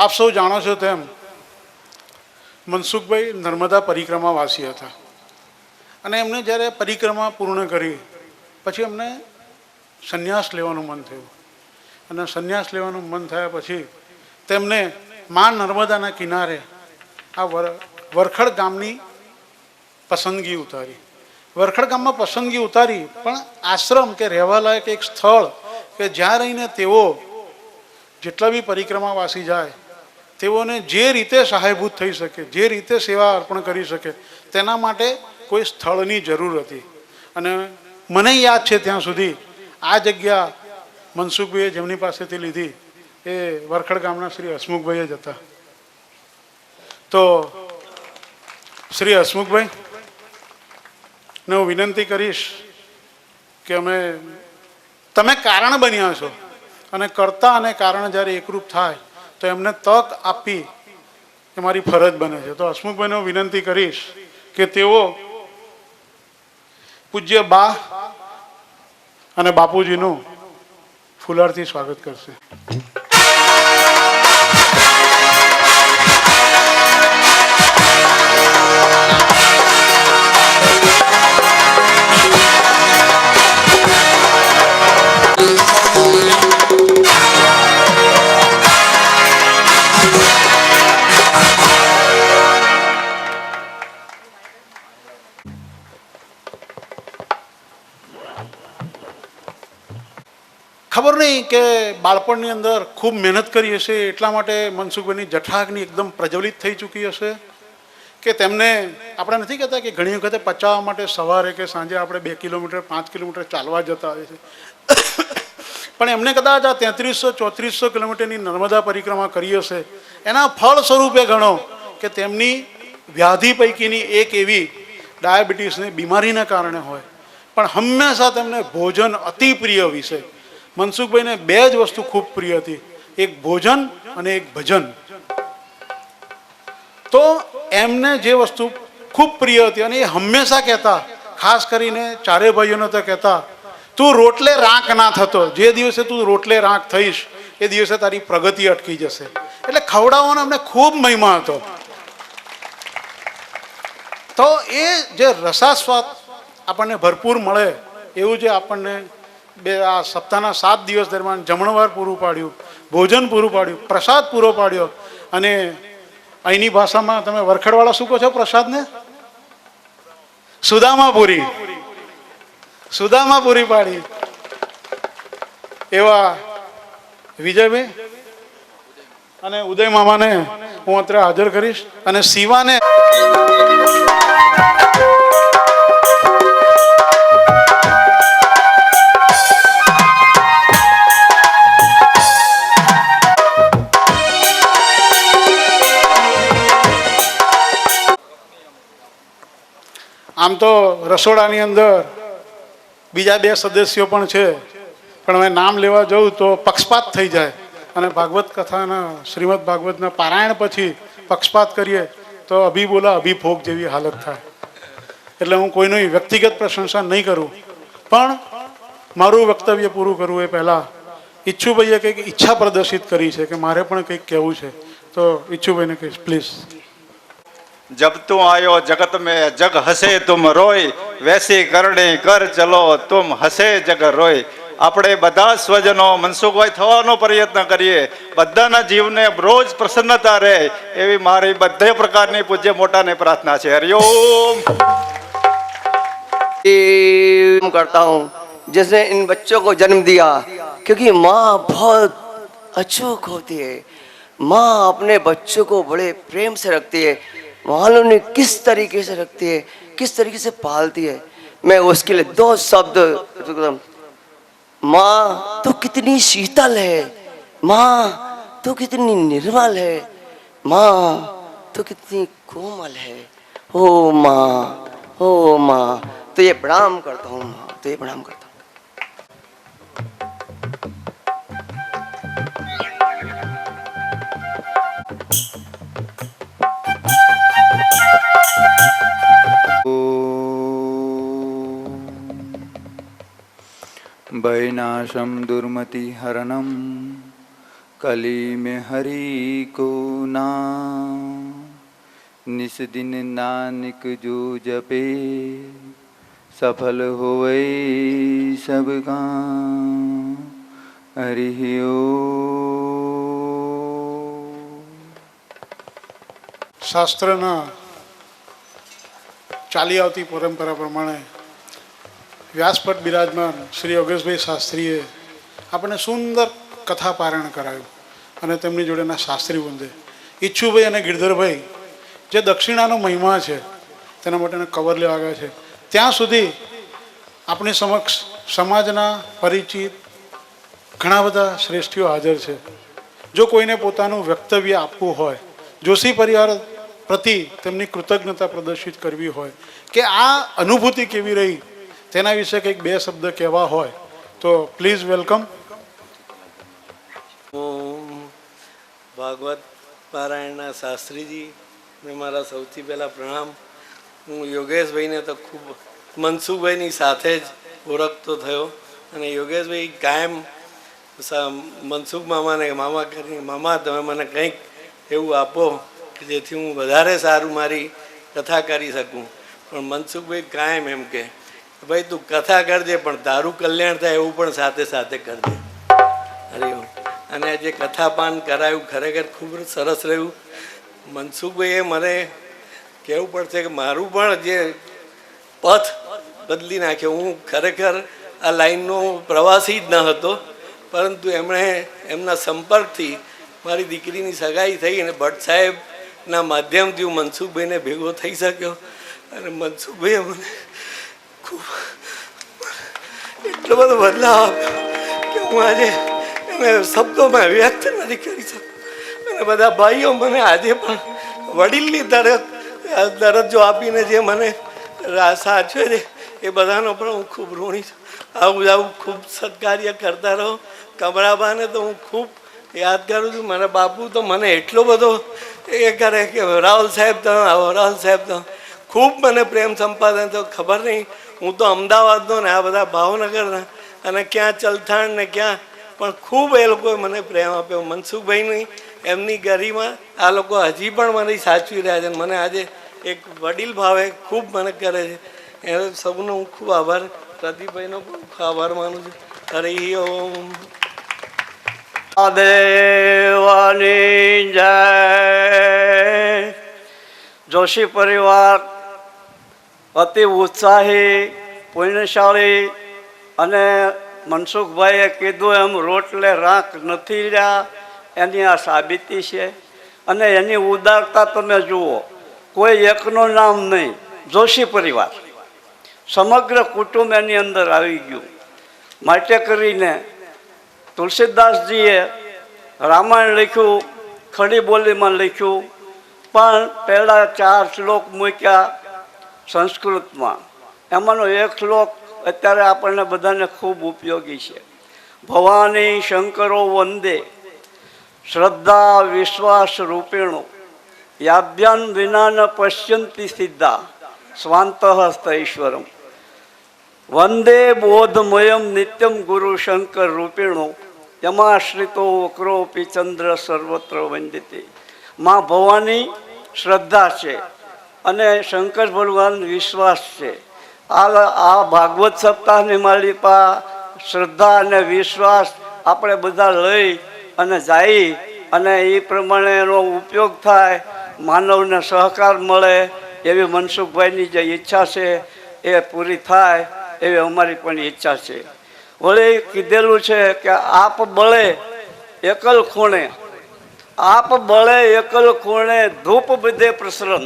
આપ સૌ જાણો છો તેમ મનસુખભાઈ નર્મદા પરિક્રમાવાસી હતા અને એમને જ્યારે પરિક્રમા પૂર્ણ કરી પછી એમને સંન્યાસ લેવાનું મન થયું. અને સંન્યાસ લેવાનું મન થયા પછી તેમને મા નર્મદાના કિનારે આ વરખડ ગામની પસંદગી ઉતારી. વરખડ ગામમાં પસંદગી ઉતારી, પણ આશ્રમ કે રહેવાલાયક એક સ્થળ કે જ્યાં રહીને તેઓ જેટલા બી પરિક્રમાવાસી જાય તેઓને જે રીતે સહાયભૂત થઈ શકે, જે રીતે સેવા અર્પણ કરી શકે, તેના માટે કોઈ સ્થળની જરૂર હતી. અને મને યાદ છે ત્યાં સુધી આ જગ્યા મનસુખભાઈએ જેમની પાસેથી લીધી એ વરખડ ગામના શ્રી હસમુખભાઈ જ હતા. તો શ્રી હસમુખભાઈ ને હું વિનંતી કરીશ કે તમે કારણ બન્યા છો અને કર્તા અને કારણ જ્યારે એકરૂપ થાય તો એમને તક આપી એ મારી ફરજ બને છે. તો હસમુખભાઈને હું વિનંતી કરીશ કે તેઓ પૂજ્ય બા અને બાપુજીનું ફુલારથી સ્વાગત કરશે. ખબર નહીં કે બાળપણની અંદર ખૂબ મહેનત કરી હશે એટલા માટે મનસુખભાઈની જઠરાગ્નિ એકદમ પ્રજ્વલિત થઈ ચૂકી હશે કે તેમને આપણે નથી કહેતા કે ઘણી વખતે પચાવવા માટે સવારે કે સાંજે આપણે 2 કિલોમીટર 5 કિલોમીટર ચાલવા જતા હોય છે, પણ એમને કદાચ આ 3300-3400 કિલોમીટરની નર્મદા પરિક્રમા કરી હશે. એના ફળ સ્વરૂપે ગણો કે તેમની વ્યાધિ પૈકીની એક એવી ડાયાબિટીસની બીમારીના કારણે હોય, પણ હંમેશા તેમને ભોજન અતિ પ્રિય વિષય. મનસુખભાઈને 2 જ વસ્તુ ખૂબ પ્રિય હતી, એક ભોજન અને એક ભજન. તો એમને જે વસ્તુ ખૂબ પ્રિય હતી અને એ હંમેશા કહેતા, ખાસ કરીને ચારે ભાઈઓને તો કહેતા, તું રોટલે રાંક ના થતો, જે દિવસે તું રોટલે રાંક થઈશ એ દિવસે તારી પ્રગતિ અટકી જશે. એટલે ખવડાવવાનો અમને ખૂબ મહિમા હતો. તો એ જે રસાસ્વાદ આપણને ભરપૂર મળે એવું જે આપણને આ સપ્તાહના 7 દિવસ દરમિયાન જમણવાર પૂરું પાડ્યું, ભોજન પૂરું પાડ્યું, પ્રસાદ પૂરો પાડ્યો. અને અહીંની ભાષામાં તમે વરખડવાળા શું કહો છો પ્રસાદને? સુદામાપુરી. સુદામાપુરી પાડી. એવા વિજયભાઈ અને ઉદય મામાને હું અત્યારે હાજર કરીશ. અને શિવાને આમ તો રસોડાની અંદર બીજા 2 સદસ્યો પણ છે, પણ હવે નામ લેવા જવું તો પક્ષપાત થઈ જાય. અને ભાગવત કથાના શ્રીમદ ભાગવતના પારાયણ પછી પક્ષપાત કરીએ તો અભી બોલા અભી ફોક જેવી હાલત થાય. એટલે હું કોઈની વ્યક્તિગત પ્રશંસા નહીં કરું, પણ મારું વક્તવ્ય પૂરું કરવું એ પહેલાં ઈચ્છુભાઈએ કંઈક ઈચ્છા પ્રદર્શિત કરી છે કે મારે પણ કંઈક કહેવું છે. તો ઈચ્છુભાઈને કહીશ, પ્લીઝ. जब तुम आयो जगत में जग हसे तुम रोय, वैसी करणी कर चलो तुम हसे जग रोय. આપણે બધા સ્વજનો મનસુખભાઈ થવાનો પ્રયત્ન કરીએ, બધાના જીવને રોજ પ્રસન્નતા રહે એવી મારી બધે પ્રકારની પૂજ્ય મોટાની પ્રાર્થના છે. હરિઓમ. करता हूँ जिसने इन बच्चों को जन्म दिया, क्योंकि माँ बहुत अचूक होती है. माँ अपने बच्चों को बड़े प्रेम से रखती है, मालूम नहीं किस तरीके से रखती है, किस तरीके से पालती है. मैं उसके लिए 2 शब्द, माँ तो कितनी शीतल है, माँ तो कितनी निर्मल है, माँ तो कितनी कोमल है. ओ माँ, ओ माँ. तो ये प्रणाम करता हूँ माँ, तो ये प्रणाम करता हूँ. वैनाशम दुर्मति हरणम कली में हरि को नाम, निस दिन नानक जो जपे सफल होवै सब काम। हरि ओम। શાસ્ત્રના ચાલી આવતી પરંપરા પ્રમાણે વ્યાસપટ બિરાજમાન શ્રી યોગેશભાઈ શાસ્ત્રીએ આપણને સુંદર કથા પારાયણ કરાયું અને તેમની જોડેના શાસ્ત્રી વંદે ઈચ્છુભાઈ અને ગિરધરભાઈ જે દક્ષિણાનો મહિમા છે તેના માટેના કવર લેવા આવ્યા છે. ત્યાં સુધી આપણી સમક્ષ સમાજના પરિચિત ઘણા બધા શ્રેષ્ઠીઓ હાજર છે. જો કોઈને પોતાનું વક્તવ્ય આપવું હોય, જોશી પરિવાર પ્રતિ તેમની કૃતજ્ઞતા પ્રદર્શિત કરવી હોય કે આ અનુભૂતિ કેવી રહી તેના વિશે કંઈક બે શબ્દ કહેવા હોય તો પ્લીઝ વેલકમ. ભાગવત પારાયણના શાસ્ત્રીજી ને મારા સૌથી પહેલાં પ્રણામ. હું યોગેશભાઈને તો ખૂબ મનસુખભાઈની સાથે જ ઓળખતો થયો અને યોગેશભાઈ કાયમ મનસુખ મામાને મામા કરીને, મામા તમે મને કંઈક એવું આપો કે જેથી હું વધારે સારું મારી કથા કરી શકું. પણ મનસુખભાઈ કાયમ એમ કે ભાઈ તું કથા કરજે પણ તારું કલ્યાણ થાય એવું પણ સાથે સાથે કરજે. હરિઓમ. અને જે કથાપાન કરાયું ખરેખર ખૂબ સરસ રહ્યું. મનસુખભાઈએ મને કહેવું પડશે કે મારું પણ જે પથ બદલી નાખ્યો. હું ખરેખર આ લાઈનનો પ્રવાસી જ ન હતો, પરંતુ એમણે એમના સંપર્કથી મારી દીકરીની સગાઈ થઈ અને ભટ્ટ સાહેબના માધ્યમથી હું મનસુખભાઈને ભેગો થઈ શક્યો. અને મનસુખભાઈએ મને ખૂબ એટલો બધો બદલાવ આપ્યો કે હું આજે એને શબ્દોમાં વ્યક્ત નથી કરી શકતો. અને બધા ભાઈઓ મને આજે પણ વડીલની દરજ્જો આપીને જે મને સાચવે છે એ બધાનો પણ હું ખૂબ ઋણી છું. આવું ખૂબ સત્કાર્ય કરતા રહો. કમળાબાને તો હું ખૂબ યાદ કરું છું. મારા બાપુ તો મને એટલો બધો એ કરે કે રાહુલ સાહેબ તો આવો, રાહુલ સાહેબ તો ખૂબ મને પ્રેમ સંપાદન તો ખબર નહીં. હું તો અમદાવાદનો ને આ બધા ભાવનગરના અને ક્યાં ચલથાણ ને ક્યાં પણ ખૂબ એ લોકોએ મને પ્રેમ આપ્યો. મનસુખભાઈની એમની ગરીમાં આ લોકો હજી પણ મને સાચવી રહ્યા છે. મને આજે એક વડીલ ભાવે ખૂબ મને કરે છે. એ સૌનો હું ખૂબ આભાર, પ્રદીપભાઈનો પણ આભાર માનું છું. હરિ ઓમ. દેવાની જય. જોશી પરિવાર અતિ ઉત્સાહી, પુણ્યશાળી અને મનસુખભાઈએ કીધું એમ રોટલે રાખ નથી રહ્યા એની આ સાબિતી છે. અને એની ઉદારતા તમે જુઓ, કોઈ એકનું નામ નહીં, જોશી પરિવાર સમગ્ર કુટુંબ એની અંદર આવી ગયું. માટે કરીને તુલસીદાસજીએ રામાયણ લખ્યું, ખડી બોલીમાં લખ્યું, પણ પહેલાં 4 શ્લોક મૂક્યા સંસ્કૃતમાં. એમાંનો એક શ્લોક અત્યારે આપણને બધાને ખૂબ ઉપયોગી છે. ભવાની શંકરો વંદે શ્રદ્ધા વિશ્વાસ રૂપેણો યાભ્યાન વિના ન પશ્યંતિ સિદ્ધા સ્વાંત હસ્તૈશ્વરમ વંદે બોધમયમ નિત્યમ ગુરુ શંકર રૂપેણો યમાશ્રિતો વક્રોપી ચંદ્ર સર્વત્ર વંદિતે. માં ભવાની શ્રદ્ધા છે અને શંકર ભગવાન વિશ્વાસ છે. આ ભાગવત સપ્તાહની માલિપા શ્રદ્ધા અને વિશ્વાસ આપણે બધા લઈ અને જઈ અને એ પ્રમાણે એનો ઉપયોગ થાય, માનવને સહકાર મળે એવી મનસુખભાઈની જે ઈચ્છા છે એ પૂરી થાય એવી અમારી પણ ઈચ્છા છે. વળી કીધેલું છે કે આપ બળે એકલ ખૂણે, આપ બળે એકલ ખૂણે ધૂપ બધે પ્રસરણ.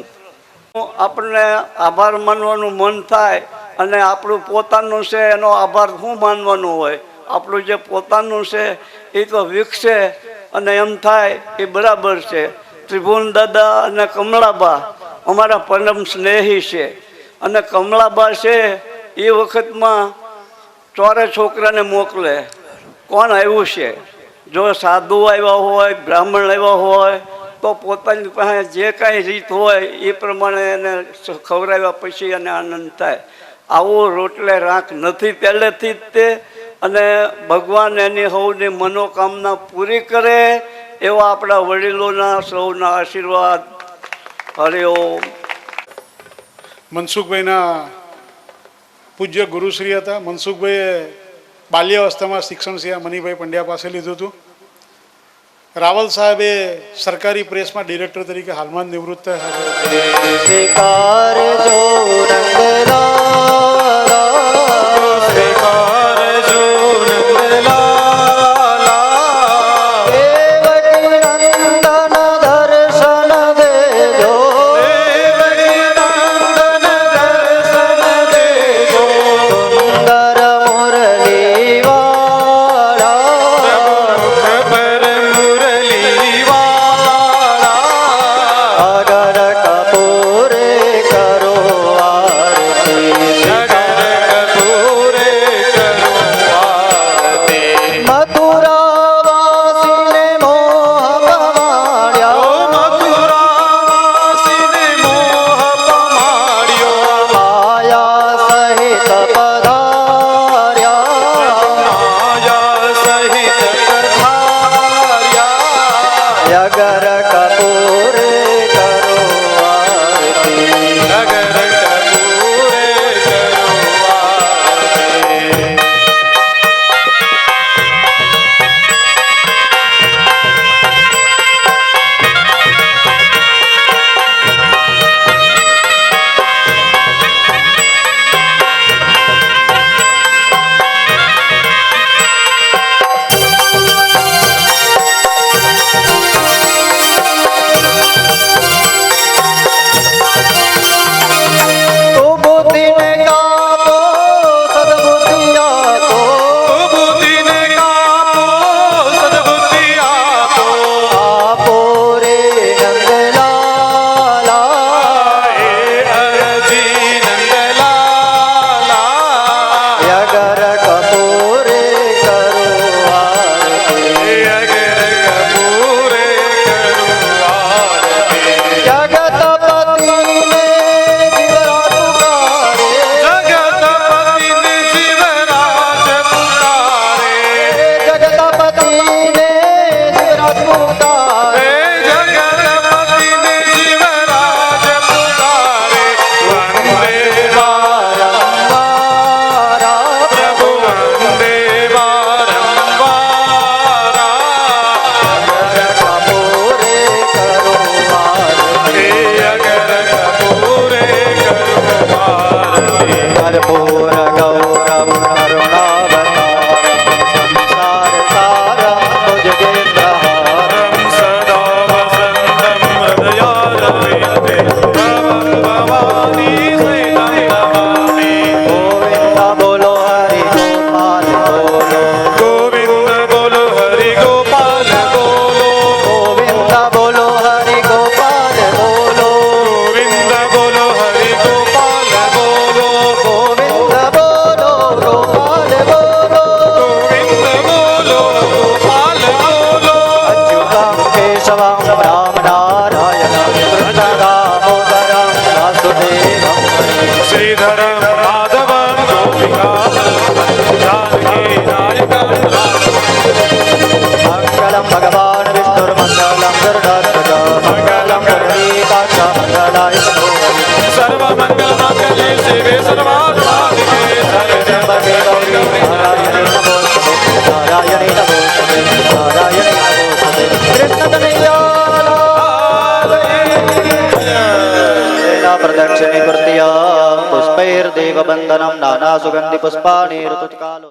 આપણને આભાર માનવાનું મન થાય અને આપણું પોતાનું છે એનો આભાર શું માનવાનો હોય. આપણું જે પોતાનું છે એ તો વિકસે અને એમ થાય એ બરાબર છે. ત્રિભુવન દાદા અને કમળાબા અમારા પરમ સ્નેહી છે અને કમળાબા છે એ વખતમાં ચોરે છોકરાને મોકલે. કોણ આવ્યું છે? જો સાધુ આવ્યા હોય, બ્રાહ્મણ આવ્યા હોય તો પોતાની પાસે જે કાંઈ રીત હોય એ પ્રમાણે એને ખવડાવ્યા પછી એને આનંદ થાય. આવો રોટલે રાખ નથી પહેલેથી જ તે. અને ભગવાન એની સૌની મનોકામના પૂરી કરે એવા આપણા વડીલોના સૌના આશીર્વાદ. હરિ ઓમ. મનસુખભાઈના પૂજ્ય ગુરુશ્રી હતા. મનસુખભાઈએ બાલ્યાવસ્થામાં શિક્ષણ સિંહ મનીભાઈ પંડ્યા પાસે લીધું હતું. રાવલ સાહેબે સરકારી પ્રેસમાં ડિરેક્ટર તરીકે હાલમાં જ નિવૃત્ત प्रदक्षिणी कृत्या पुष्पैर्देवबन्धनं नाना सुगन्धि पुष्पाणि ऋतुकालो